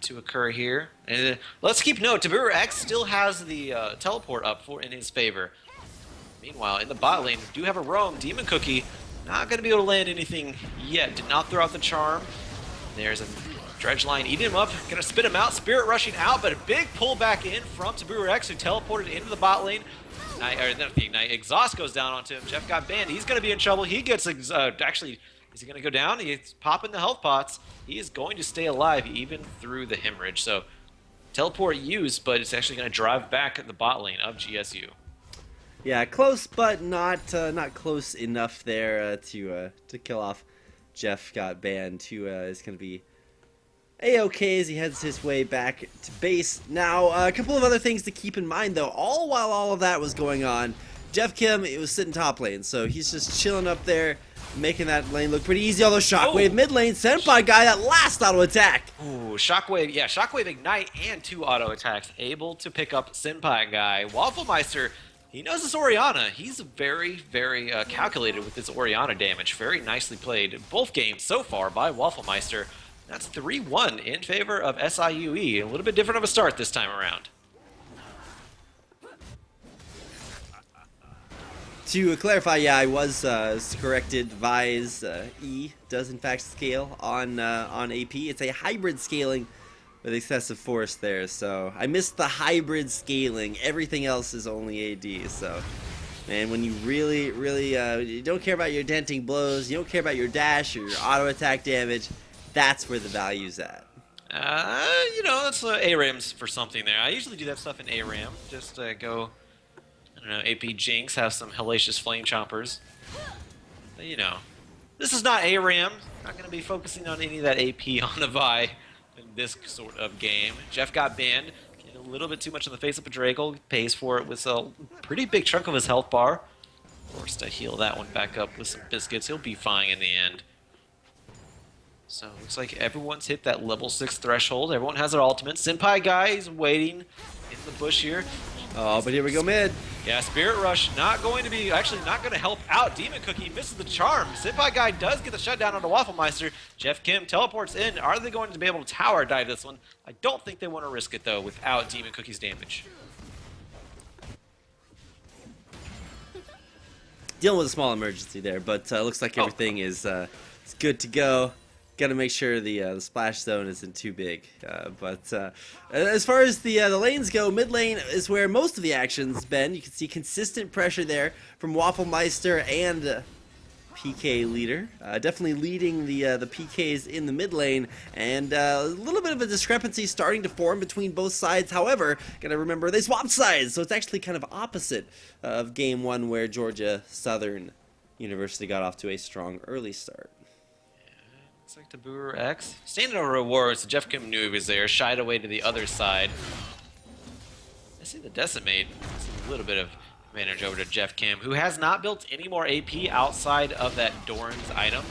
to occur here. And let's keep note, Taboo X still has the teleport up in his favor. Meanwhile, in the bot lane, we do have a roam. Demon Cookie not going to be able to land anything yet. Did not throw out the charm. There's a Dredge line eating him up. Going to spit him out. Spirit rushing out, but a big pull back in from Taboo X, who teleported into the bot lane. Ignite. Exhaust goes down onto him. Jeff got banned. He's going to be in trouble. He gets, actually, is he going to go down? He's popping the health pots. He is going to stay alive even through the hemorrhage. So, teleport used, but it's actually going to drive back the bot lane of GSU. Yeah, close, but not close enough there to kill off Jeff. Got banned. Who is going to be A-okay as he heads his way back to base. Now, a couple of other things to keep in mind, though. All while all of that was going on, Jeff Kim was sitting top lane, so he's just chilling up there, making that lane look pretty easy. Although Shockwave mid lane, Senpai guy, that last auto attack. Ooh, Shockwave, yeah, Shockwave Ignite and 2 auto attacks, able to pick up Senpai guy. Wafflemeister, he knows his Orianna. He's very, very calculated with his Orianna damage. Very nicely played in both games so far by Wafflemeister. That's 3-1 in favor of SIUE. A little bit different of a start this time around. To clarify, yeah, I was corrected. Vise E does in fact scale on AP. It's a hybrid scaling with excessive force there, so I missed the hybrid scaling. Everything else is only AD, so man, when you really you don't care about your denting blows, you don't care about your dash or your auto attack damage, that's where the value's at. You know, that's ARAMs for something there. I usually do that stuff in ARAM. Just go, I don't know, AP Jinx, have some hellacious flame chompers. But, you know, this is not ARAM. Not going to be focusing on any of that AP on the Vi in this sort of game. Jeff got banned. Getting a little bit too much in the face of Padrakel. Pays for it with a pretty big chunk of his health bar. Forced to heal that one back up with some biscuits. He'll be fine in the end. So looks like everyone's hit that level 6 threshold. Everyone has their ultimate. Senpai guy is waiting in the bush here. Oh, but here we go mid. Yeah, Spirit Rush not going to be, actually not going to help out. Demon Cookie misses the charm. Senpai guy does get the shutdown onto Wafflemeister. Jeff Kim teleports in. Are they going to be able to tower dive this one? I don't think they want to risk it, though, without Demon Cookie's damage. Dealing with a small emergency there, but looks like everything is good to go. Got to make sure the splash zone isn't too big. But as far as the lanes go, mid lane is where most of the action's been. You can see consistent pressure there from Wafflemeister and PK leader. Definitely leading the PKs in the mid lane, and a little bit of a discrepancy starting to form between both sides. However, gotta remember they swapped sides, so it's actually kind of opposite of game 1 where Georgia Southern University got off to a strong early start. Looks like Taboo X. Standing over rewards, Jeff Kim knew he was there, shied away to the other side. I see the Decimate. A little bit of advantage over to Jeff Kim, who has not built any more AP outside of that Doran's item.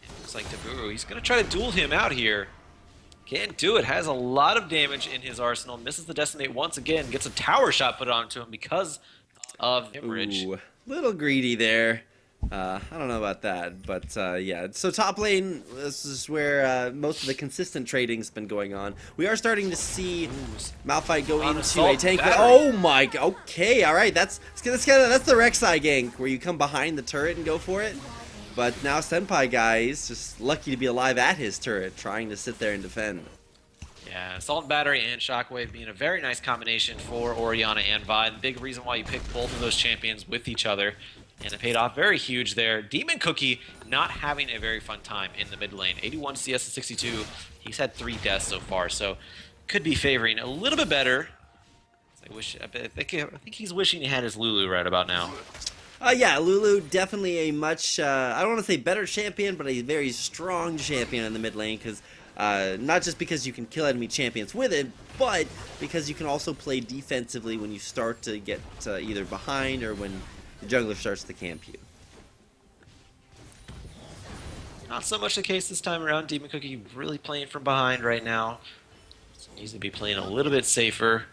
It looks like Taboo, he's going to try to duel him out here. Can't do it. Has a lot of damage in his arsenal. Misses the Decimate once again. Gets a tower shot put onto him because of hemorrhage. Ooh, little greedy there. I don't know about that, but yeah. So top lane, this is where most of the consistent trading's been going on. We are starting to see Malphite go On into assault a tank. battery. Oh my! Okay, all right. That's that's the Rek'Sai gank where you come behind the turret and go for it. But now Senpai guy is just lucky to be alive at his turret, trying to sit there and defend. Yeah, Assault Battery and Shockwave being a very nice combination for Orianna and Vi. The big reason why you picked both of those champions with each other. And it paid off very huge there. Demon Cookie not having a very fun time in the mid lane. 81 CS to 62. He's had 3 deaths so far, so could be favoring a little bit better. I think he's wishing he had his Lulu right about now. Yeah, Lulu definitely a much, I don't want to say better champion, but a very strong champion in the mid lane, because not just because you can kill enemy champions with it, but because you can also play defensively when you start to get either behind or when the jungler starts to camp you. Not so much the case this time around. Demon Cookie really playing from behind right now. So needs to be playing a little bit safer.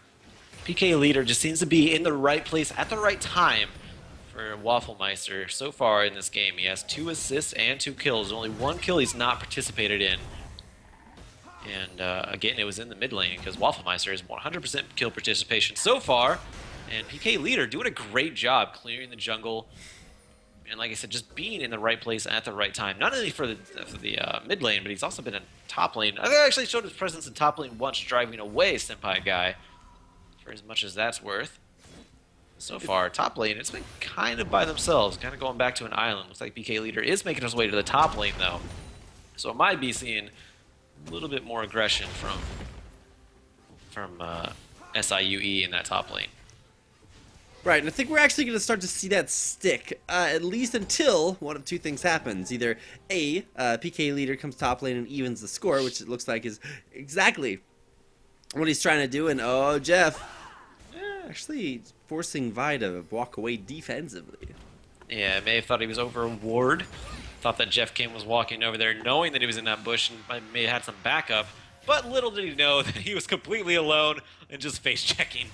PK Leader just seems to be in the right place at the right time for Wafflemeister so far in this game. He has 2 assists and 2 kills. Only 1 kill he's not participated in. And again, it was in the mid lane because Wafflemeister is 100% kill participation so far. And PK Leader doing a great job clearing the jungle. And like I said, just being in the right place at the right time. Not only for the mid lane, but he's also been in top lane. I think I actually showed his presence in top lane once, driving away Senpai Guy. For as much as that's worth. So far, top lane, it's been kind of by themselves. Kind of going back to an island. Looks like PK Leader is making his way to the top lane, though. So it might be seeing a little bit more aggression from SIUE in that top lane. Right, and I think we're actually going to start to see that stick, at least until one of 2 things happens. Either A, PK Leader comes top lane and evens the score, which it looks like is exactly what he's trying to do, and oh, Jeff, actually forcing Vi to walk away defensively. Yeah, may have thought he was over a ward. Thought that Jeff Kim was walking over there knowing that he was in that bush and may have had some backup, but little did he know that he was completely alone and just face checking.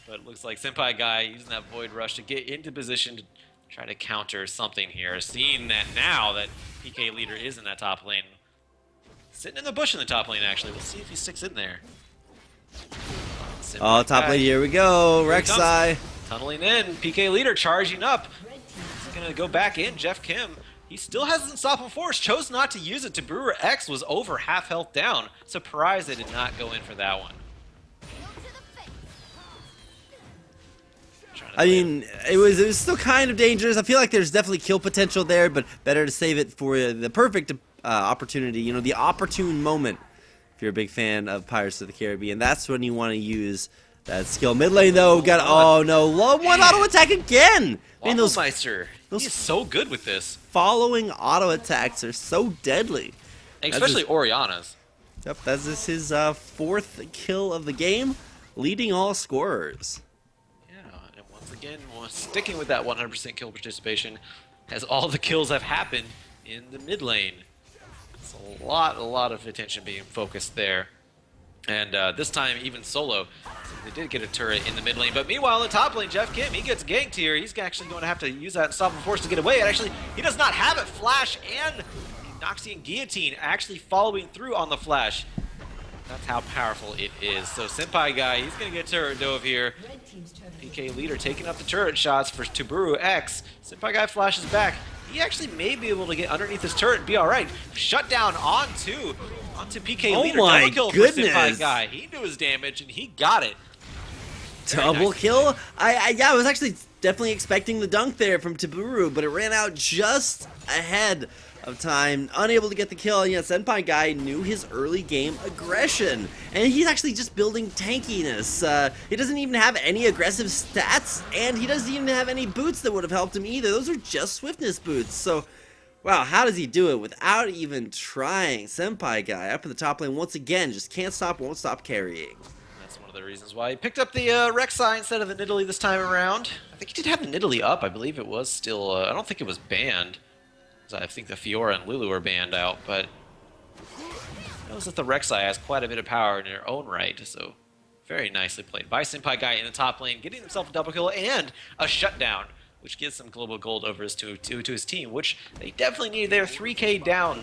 But it looks like Senpai Guy using that Void Rush to get into position to try to counter something here. Seeing that now that PK Leader is in that top lane. Sitting in the bush in the top lane, actually. We'll see if he sticks in there. Oh, top lane, here we go. Rek'Sai. Tunneling in. PK Leader charging up. He's going to go back in. Jeff Kim. He still has his Unstoppable Force. Chose not to use it. Taburu X was over half health down. Surprised they did not go in for that one. I mean, it was still kind of dangerous. I feel like there's definitely kill potential there, but better to save it for the perfect opportunity. You know, the opportune moment. If you're a big fan of Pirates of the Caribbean, that's when you want to use that skill. Mid lane though, got oh no, one auto attack again. Man, those he's so good with this. Following auto attacks are so deadly, especially Orianna's. Yep, that's his 4th kill of the game, leading all scorers. Again, sticking with that 100% kill participation, as all the kills have happened in the mid lane. It's a lot of attention being focused there. And this time, even solo, they did get a turret in the mid lane. But meanwhile, in the top lane, Jeff Kim, he gets ganked here. He's actually going to have to use that Unstoppable Force to get away. And actually, he does not have it. Flash and Noxian Guillotine actually following through on the Flash. That's how powerful it is. So Senpai Guy, he's going to get turret dove here. PK Leader taking up the turret shots for Taburu X. Senpai Guy flashes back. He actually may be able to get underneath his turret and be alright. Shut down onto PK Leader. Oh my Double kill goodness. for Senpai Guy. He knew his damage and he got it. Double kill? I was actually definitely expecting the dunk there from Taburu, but it ran out just ahead of time, unable to get the kill. And yeah, Senpai Guy knew his early game aggression, and he's actually just building tankiness. He doesn't even have any aggressive stats, and he doesn't even have any boots that would have helped him either. Those are just swiftness boots. So, wow, how does he do it without even trying? Senpai Guy up in the top lane once again, just can't stop, won't stop carrying. That's one of the reasons why he picked up the Rek'Sai instead of the Nidalee this time around. I think he did have the Nidalee up. I believe it was still, I don't think it was banned. I think the Fiora and Lulu are banned out, but knows that the Rek'Sai has quite a bit of power in her own right, so very nicely played by Senpai Guy in the top lane, getting himself a double kill and a shutdown which gives some global gold over to his team, which they definitely need. They're 3K down,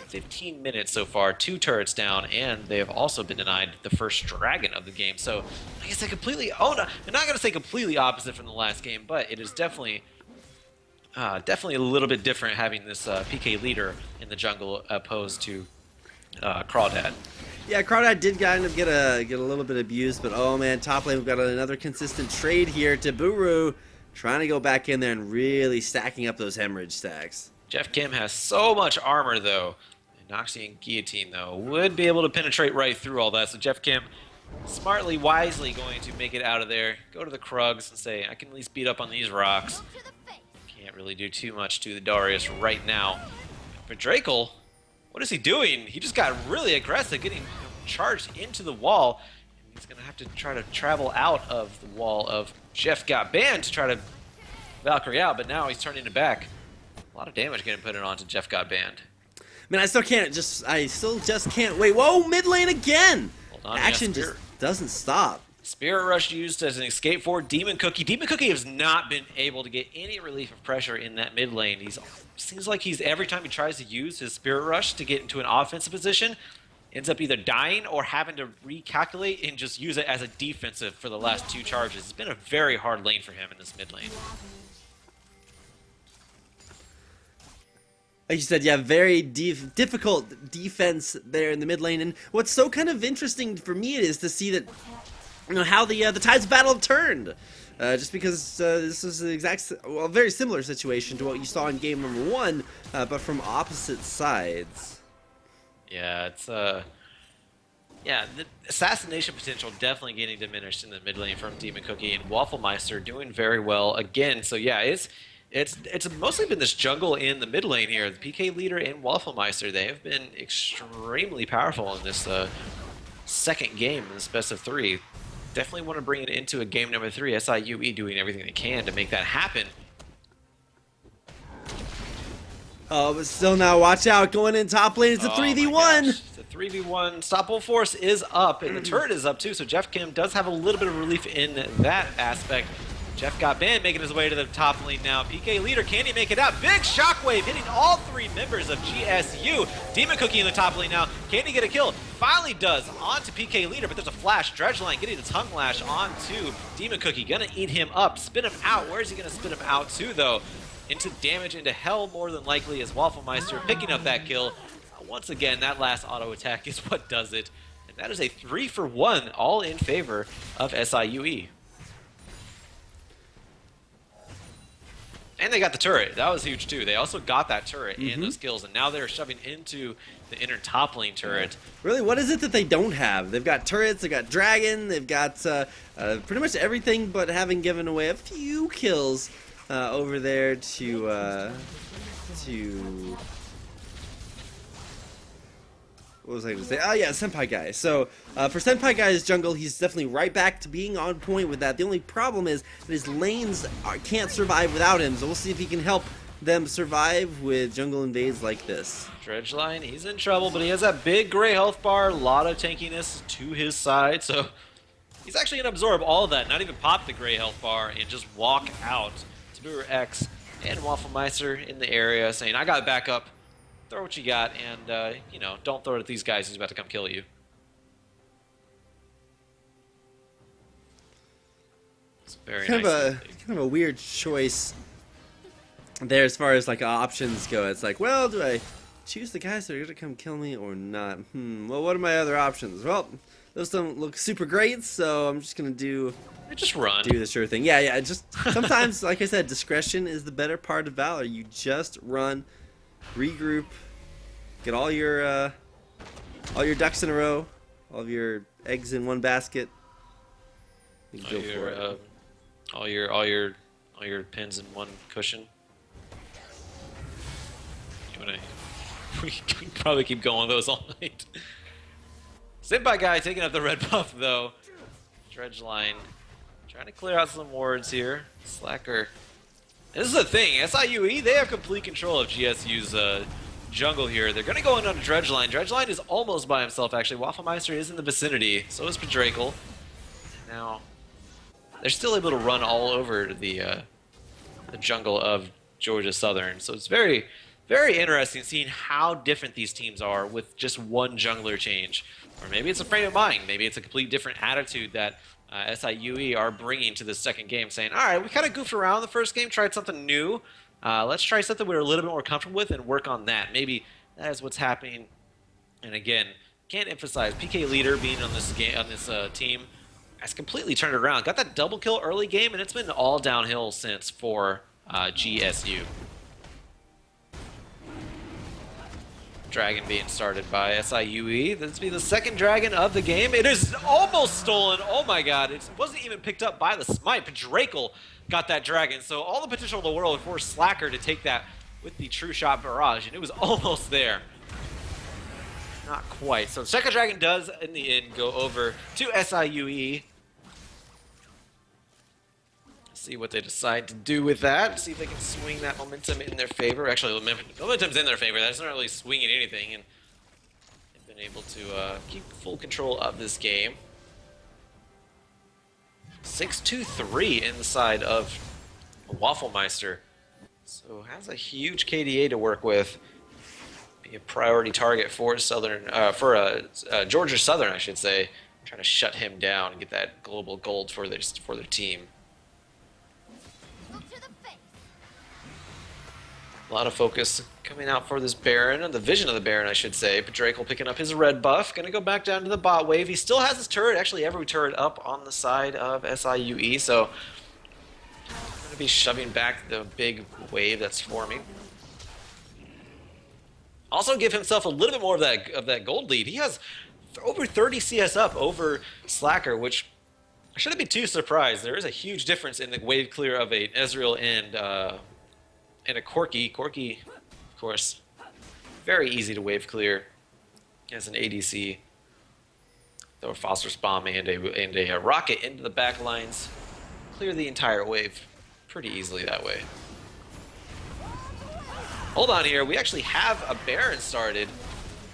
15 minutes so far, 2 turrets down, and they have also been denied the first dragon of the game. So I guess they completely, I'm not going to say completely opposite from the last game, but it is definitely a little bit different having this PK leader in the jungle opposed to Crawdad. Yeah, Crawdad did kind of get a little bit abused, but oh man, top lane, we've got another consistent trade here to Buru, trying to go back in there and really stacking up those hemorrhage stacks. Jeff Kim has so much armor, though. And Noxie and Guillotine, though, would be able to penetrate right through all that. So Jeff Kim, smartly, wisely going to make it out of there, go to the Krugs and say, I can at least beat up on these rocks. Can't really do too much to the Darius right now. But Drakel, what is he doing? He just got really aggressive, getting charged into the wall. And he's going to have to try to travel out of the wall of Jeff got banned to try to Valkyrie out, but now he's turning it back. A lot of damage getting put on to Jeff got banned. Man, I still just can't wait. Whoa, mid lane again! Hold on, Action yeah, just doesn't stop. Spirit Rush used as an escape for Demon Cookie. Demon Cookie has not been able to get any relief of pressure in that mid lane. Seems like every time he tries to use his Spirit Rush to get into an offensive position, ends up either dying or having to recalculate and just use it as a defensive for the last 2 charges. It's been a very hard lane for him in this mid lane. Like you said, yeah, very difficult defense there in the mid lane. And what's so kind of interesting for me is to see that, how the tides of battle have turned. Just because this is the very similar situation to what you saw in game number 1, but from opposite sides. Yeah, it's the assassination potential definitely getting diminished in the mid lane from Demon Cookie, and Wafflemeister doing very well again. So yeah, it's mostly been this jungle in the mid lane here. The PK leader and Wafflemeister, they have been extremely powerful in this second game in this best of 3. Definitely want to bring it into a game number 3. SIUE doing everything they can to make that happen. Oh, but still now, watch out, going in top lane, it's a 3v1! It's a 3v1. Stoppable Force is up, and the turret is up too, so Jeff Kim does have a little bit of relief in that aspect. Jeff got banned, making his way to the top lane now. PK leader, can he make it out? Big shockwave hitting all 3 members of GSU. Demon Cookie in the top lane now. Can he get a kill? Finally does, onto PK leader, but there's a flash. Dredgeline getting the tongue lash onto Demon Cookie. Gonna eat him up, spin him out. Where's he gonna spin him out to, though? Into damage, into hell, more than likely, as Wafflemeister picking up that kill. Once again, that last auto attack is what does it. And that is a 3-for-1, all in favor of SIUE. And they got the turret. That was huge too. They also got that turret and those kills, and now they're shoving into the inner top lane turret. Really, what is it that they don't have? They've got turrets, they've got dragon, they've got pretty much everything, but having given away a few kills over there to what was I going to say? Oh yeah, Senpai Guy. So for Senpai Guy's jungle, he's definitely right back to being on point with that. The only problem is that his lanes can't survive without him, so we'll see if he can help them survive with jungle invades like this. Dredgeline, he's in trouble, but he has that big gray health bar, a lot of tankiness to his side, so he's actually going to absorb all of that, not even pop the gray health bar, and just walk out. Tabur X and Wafflemeister in the area saying, I got backup. Throw what you got, and, don't throw it at these guys who's about to come kill you. It's very kind nice. of a weird choice there as far as, like, options go. It's like, well, do I choose the guys that are going to come kill me or not? Well, what are my other options? Well, those don't look super great, so I'm just going to do the sure thing. Yeah, just sometimes, like I said, discretion is the better part of valor. You just run, regroup, get all your ducks in a row, all of your eggs in one basket. All your pins in one cushion. We can probably keep going with those all night. Senpai Guy taking up the red buff though. Dredgeline trying to clear out some wards here. Slacker. And this is the thing, SIUE, they have complete control of GSU's jungle here. They're going to go in on Dredgeline. Dredgeline is almost by himself, actually. Wafflemeister is in the vicinity. So is Padrakel. Now, they're still able to run all over the the jungle of Georgia Southern. So it's very, very interesting seeing how different these teams are with just one jungler change. Or maybe it's a frame of mind. Maybe it's a complete different attitude that SIUE are bringing to this second game, saying, all right, we kind of goofed around the first game, tried something new. Let's try something we're a little bit more comfortable with and work on that. Maybe that is what's happening. And again, can't emphasize PK Leader being on this game, on this team has completely turned it around. Got that double kill early game, and it's been all downhill since for GSU. Dragon being started by SIUE. This will be the second dragon of the game. It is almost stolen. Oh my god. It wasn't even picked up by the smite, but Drakel got that dragon. So all the potential in the world for Slacker to take that with the true shot barrage, and it was almost there. Not quite. So the second dragon does, in the end, go over to SIUE. See what they decide to do with that. See if they can swing that momentum in their favor. Actually, momentum's in their favor. That's not really swinging anything, and they've been able to keep full control of this game. 6-2-3 inside of Wafflemeister. So has a huge KDA to work with. Be a priority target for Southern, Georgia Southern, I should say. Trying to shut him down and get that global gold for their team. A lot of focus coming out for this Baron, and the vision of the Baron, I should say. But Drakel picking up his red buff. Going to go back down to the bot wave. He still has his turret, actually every turret up on the side of SIUE. So, going to be shoving back the big wave that's forming. Also give himself a little bit more of that gold lead. He has over 30 CS up over Slacker, which I shouldn't be too surprised. There is a huge difference in the wave clear of a Ezreal and a Corki. Corki, of course, very easy to wave clear as an ADC. Throw a phosphorus bomb and a rocket into the back lines. Clear the entire wave pretty easily that way. Hold on here, we actually have a Baron started.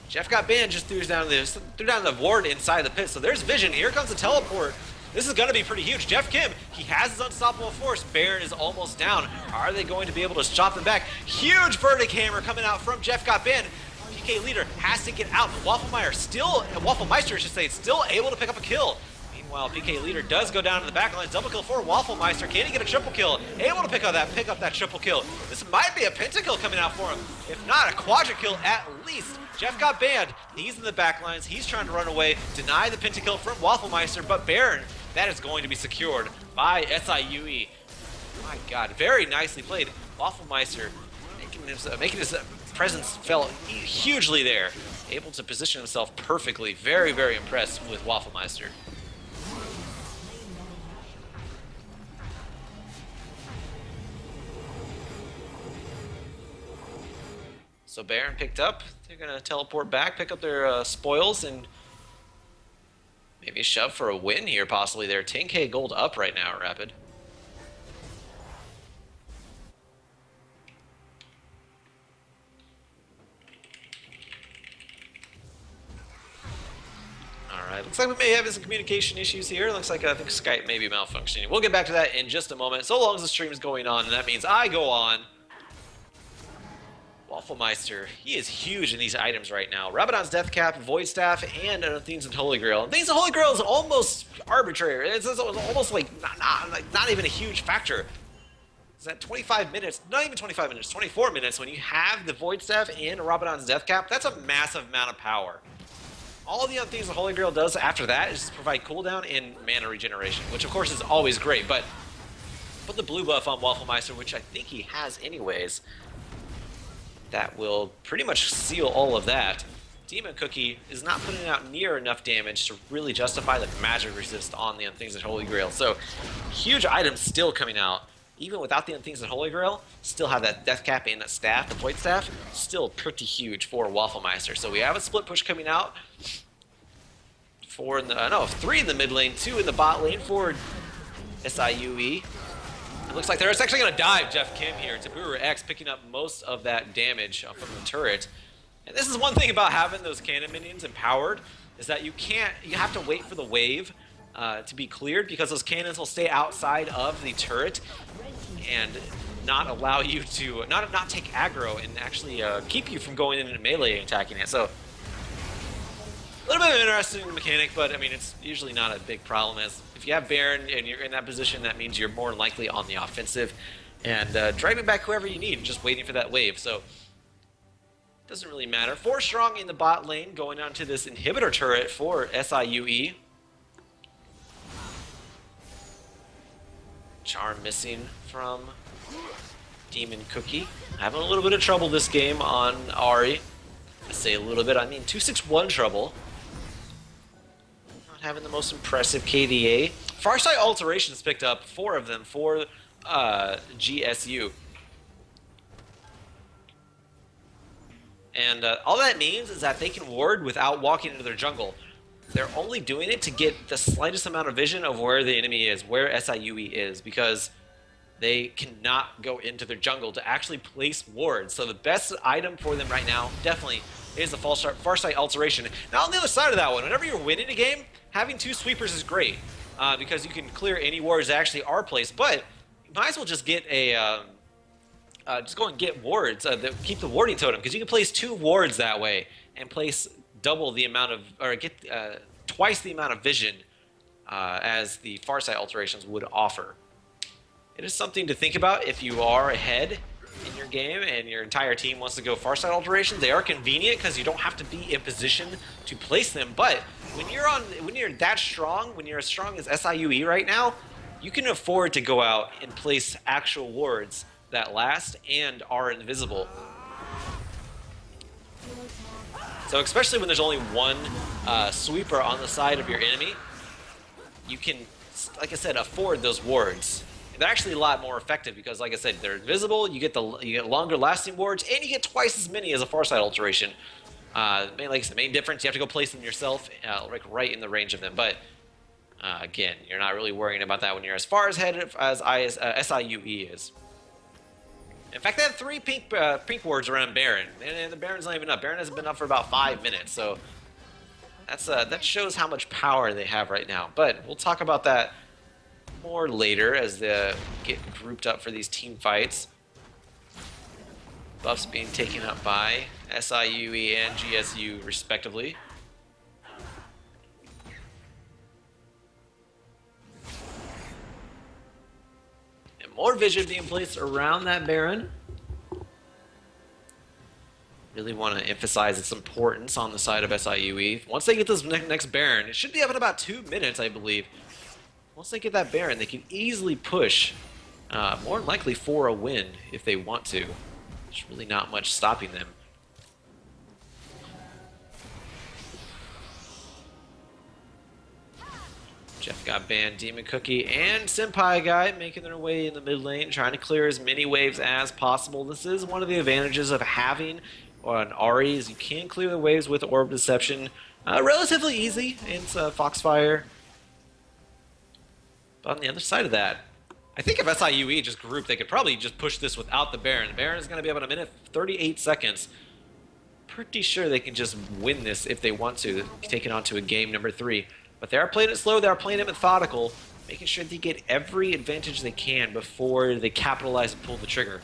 Jeff got banned, just threw down the ward inside the pit. So there's vision. Here comes the teleport. This is going to be pretty huge. Jeff Kim, he has his unstoppable force. Baron is almost down. Are they going to be able to chop them back? Huge verdict hammer coming out from Jeff got banned. PK Leader has to get out. Wafflemeister, I should say, still able to pick up a kill. Meanwhile, PK Leader does go down to the back line. Double kill for Wafflemeister. Can he get a triple kill? Able to pick up that triple kill. This might be a pentakill coming out for him. If not, a quadra kill at least. Jeff got banned. He's in the back lines. He's trying to run away. Deny the pentakill from Wafflemeister, but Baron, that is going to be secured by SIUE. My god, very nicely played. Wafflemeister making his presence felt hugely there. Able to position himself perfectly. Very, very impressed with Wafflemeister. So Baron picked up. They're going to teleport back, pick up their spoils, and maybe a shove for a win here, possibly. They're 10k gold up right now, Rapid. Alright, looks like we may have some communication issues here. Looks like I think Skype may be malfunctioning. We'll get back to that in just a moment, so long as the stream is going on, and that means I go on. Wafflemeister, he is huge in these items right now. Rabadon's Death Cap, Void Staff, and Things and Holy Grail. Things and Holy Grail is almost arbitrary. It's almost like not even a huge factor. It's at 25 minutes, not even 25 minutes, 24 minutes when you have the Void Staff and Rabadon's Death Cap. That's a massive amount of power. All the other things the Holy Grail does after that is just provide cooldown and mana regeneration, which of course is always great, but put the blue buff on Wafflemeister, which I think he has anyways. That will pretty much seal all of that. Demon Cookie is not putting out near enough damage to really justify the magic resist on the Unthings and Holy Grail. So, huge items still coming out. Even without the Unthings and Holy Grail, still have that Death Cap and that staff, the Void Staff, still pretty huge for Wafflemeister. So we have a split push coming out. 3 in the mid lane, 2 in the bot lane for SIUE. It looks like they're actually going to dive Jeff Kim here. Taburu X picking up most of that damage from the turret. And this is one thing about having those cannon minions empowered, is that you have to wait for the wave to be cleared, because those cannons will stay outside of the turret. And not allow you to not take aggro and actually keep you from going into melee and attacking it. So a little bit of an interesting mechanic, but I mean it's usually not a big problem. As if you have Baron and you're in that position, that means you're more likely on the offensive and driving back whoever you need, and just waiting for that wave. So doesn't really matter. 4 strong in the bot lane, going on to this inhibitor turret for SIUE. Charm missing from Demon Cookie. Having a little bit of trouble this game on Ahri. I say a little bit, I mean 261 trouble. Not having the most impressive KDA. Farsight alterations picked up 4 of them for GSU. And all that means is that they can ward without walking into their jungle. They're only doing it to get the slightest amount of vision of where the enemy is, where SIUE is, because they cannot go into their jungle to actually place wards. So the best item for them right now, definitely, is the Farsight Alteration. Now on the other side of that one, whenever you're winning a game, having 2 sweepers is great, because you can clear any wards that actually are placed, but you might as well just get a... just go and get wards, that keep the warding totem, because you can place 2 wards that way and place double the amount of, or get twice the amount of vision as the Farsight alterations would offer. It is something to think about if you are ahead in your game and your entire team wants to go Farsight alterations. They are convenient because you don't have to be in position to place them, but when you're that strong, when you're as strong as SIUE right now, you can afford to go out and place actual wards that last and are invisible. So especially when there's only one sweeper on the side of your enemy, you can, like I said, afford those wards. They're actually a lot more effective because, like I said, they're invisible. You get longer lasting wards, and you get twice as many as a Farsight alteration. Like I said, the main difference, you have to go place them yourself, like right in the range of them. But again, you're not really worrying about that when you're as far ahead as SIUE is. In fact, they have 3 pink wards around Baron, and the Baron's not even up. Baron hasn't been up for about 5 minutes, so that shows how much power they have right now. But we'll talk about that more later as they get grouped up for these team fights. Buffs being taken up by SIUE and GSU, respectively. More vision being placed around that Baron. Really want to emphasize its importance on the side of SIUE. Once they get this next Baron, it should be up in about 2 minutes, I believe. Once they get that Baron, they can easily push, more than likely for a win if they want to. There's really not much stopping them. Jeff got banned, Demon Cookie and Senpai Guy making their way in the mid lane, trying to clear as many waves as possible. This is one of the advantages of having an Ahri, is you can clear the waves with Orb Deception relatively easy in Foxfire. But on the other side of that, I think if SIUE just grouped, they could probably just push this without the Baron. The Baron is going to be about 1 minute 38 seconds. Pretty sure they can just win this if they want to, take it on to a game number 3. But they are playing it slow, they are playing it methodical, making sure they get every advantage they can before they capitalize and pull the trigger.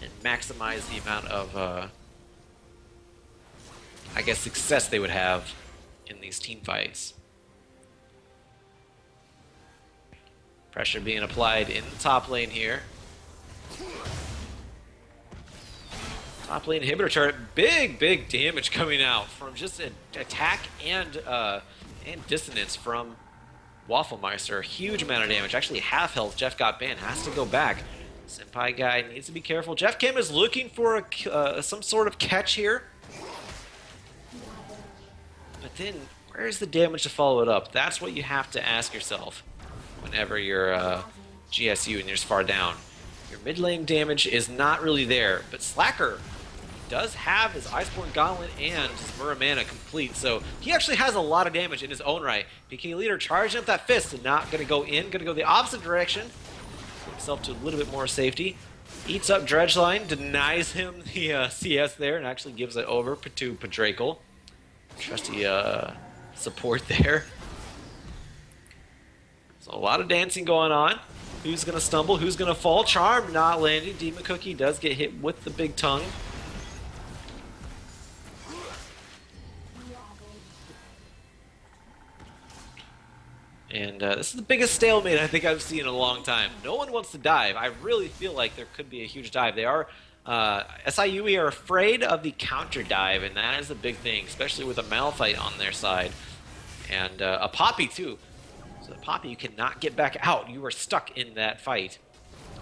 And maximize the amount of, I guess, success they would have in these team fights. Pressure being applied in the top lane here. Top lane inhibitor turret, big damage coming out from just an attack and dissonance from Wafflemeister. Huge amount of damage, actually half health. Jeff got banned, has to go back. Senpai Guy needs to be careful. Jeff Kim is looking for some sort of catch here. But then, where's the damage to follow it up? That's what you have to ask yourself whenever you're GSU and you're just far down. Your mid lane damage is not really there, but Slacker does have his Iceborne Gauntlet and his Muramana complete, so he actually has a lot of damage in his own right. PK Leader charging up that fist and not going to go in, going to go the opposite direction. Get himself to a little bit more safety. Eats up Dredgeline, denies him the CS there, and actually gives it over to Padrakel. Trusty support there. So a lot of dancing going on. Who's gonna stumble? Who's gonna fall? Charm not landing. Demon Cookie does get hit with the big tongue. And this is the biggest stalemate I think I've seen in a long time. No one wants to dive. I really feel like there could be a huge dive. They are, SIUE are afraid of the counter dive, and that is a big thing, especially with a Malphite on their side. And a Poppy too. So the Poppy, you cannot get back out. You are stuck in that fight.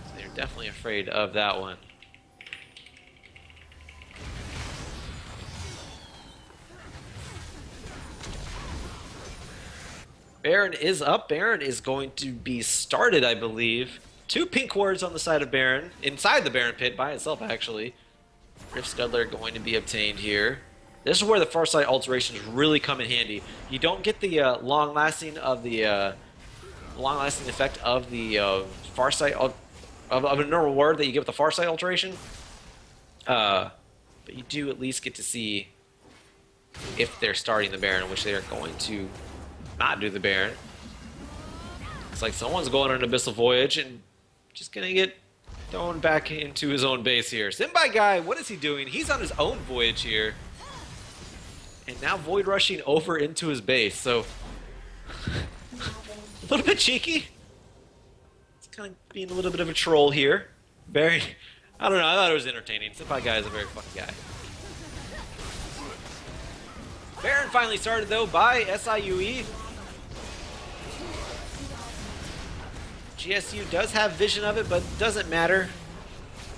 So they're definitely afraid of that one. Baron is up. Baron is going to be started, I believe. 2 pink wards on the side of Baron. Inside the Baron pit by itself, actually. Rift Scuddler going to be obtained here. This is where the Farsight alterations really come in handy. You don't get the long-lasting effect of the Farsight of a normal ward that you get with the Farsight alteration. But you do at least get to see if they're starting the Baron, which they are going to not do the Baron. It's like someone's going on an Abyssal Voyage and just gonna get thrown back into his own base here. Senpai guy, what is he doing? He's on his own voyage here. And now Void Rushing over into his base, so a little bit cheeky. It's kind of being a little bit of a troll here. Very, I don't know, I thought it was entertaining. Senpai guy is a very funny guy. Baron finally started though by SIUE. GSU does have vision of it, but doesn't matter.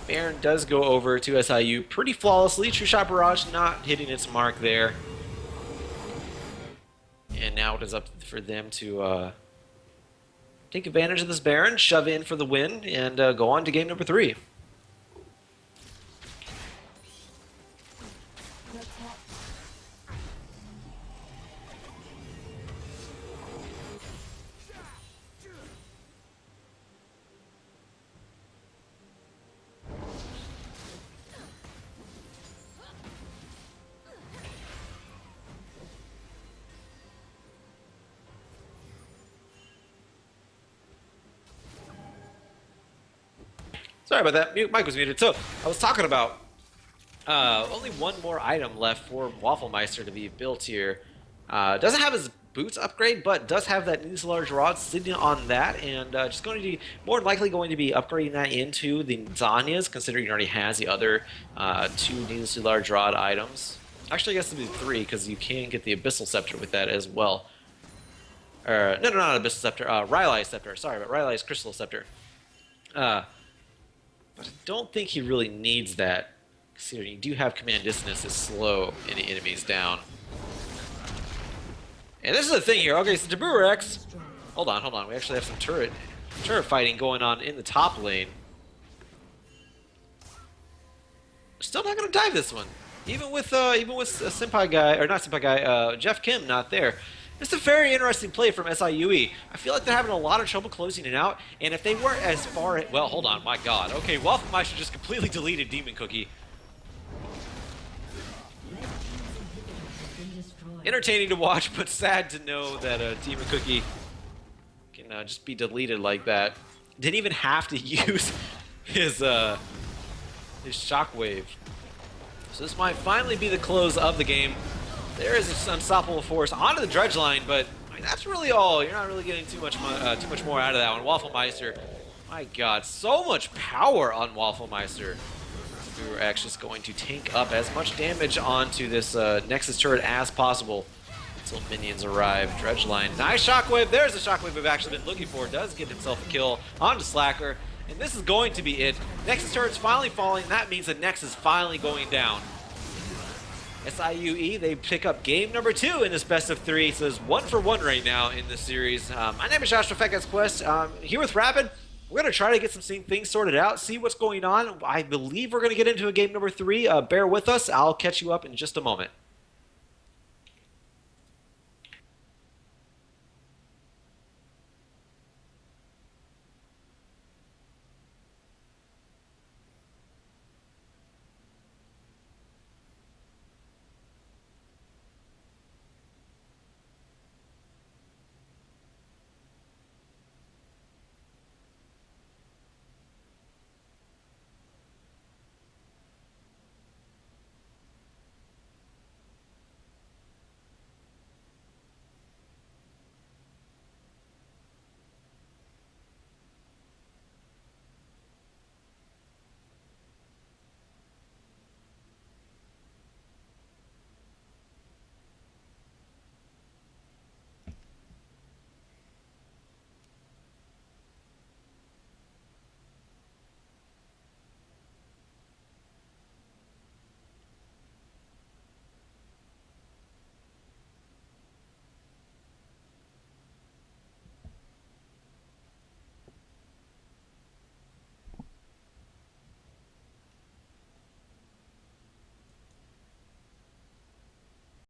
Baron does go over to SIU pretty flawlessly. True Shot Barrage not hitting its mark there. And now it is up for them to take advantage of this Baron, shove in for the win, and go on to game number 3. Sorry about that. Mic was muted. So, I was talking about only one more item left for Wafflemeister to be built here. Doesn't have his boots upgrade, but does have that needlessly large rod sitting on that, and just going to be more than likely going to be upgrading that into the Zanyas, considering he already has the other 2 needlessly large rod items. Actually, I guess it'll be 3, because you can get the Abyssal Scepter with that as well. No, not Abyssal Scepter. Rylai's Scepter. Sorry, but Rylai's Crystal Scepter. But I don't think he really needs that, considering you do have Command Dissonance to slow any enemies down. And this is the thing here. Okay, so Taburex. Hold on. We actually have some turret fighting going on in the top lane. Still not going to dive this one, even with Senpai guy, or not Senpai guy, Jeff Kim not there. It's a very interesting play from SIUE. I feel like they're having a lot of trouble closing it out, and if they weren't as far... Well, hold on, my god. Okay, Wafflemeister just completely deleted Demon Cookie. Entertaining to watch, but sad to know that Demon Cookie can just be deleted like that. Didn't even have to use his Shockwave. So this might finally be the close of the game. There is an unstoppable force onto the dredge line, but I mean, that's really all. You're not really getting too much more out of that one. Wafflemeister, my god, so much power on Wafflemeister. We were actually just going to tank up as much damage onto this Nexus turret as possible until minions arrive. Dredge line, nice Shockwave. There's the Shockwave we've actually been looking for. Does get himself a kill onto Slacker, and this is going to be it. Nexus turret's finally falling. That means the Nexus is finally going down. SIUE, they pick up game number 2 in this best of 3, so it's 1-for-1 right now in this series. My name is Josh from Fat Quest. Here with Rapid, we're going to try to get some things sorted out, see what's going on. I believe we're going to get into a game number 3. Bear with us. I'll catch you up in just a moment.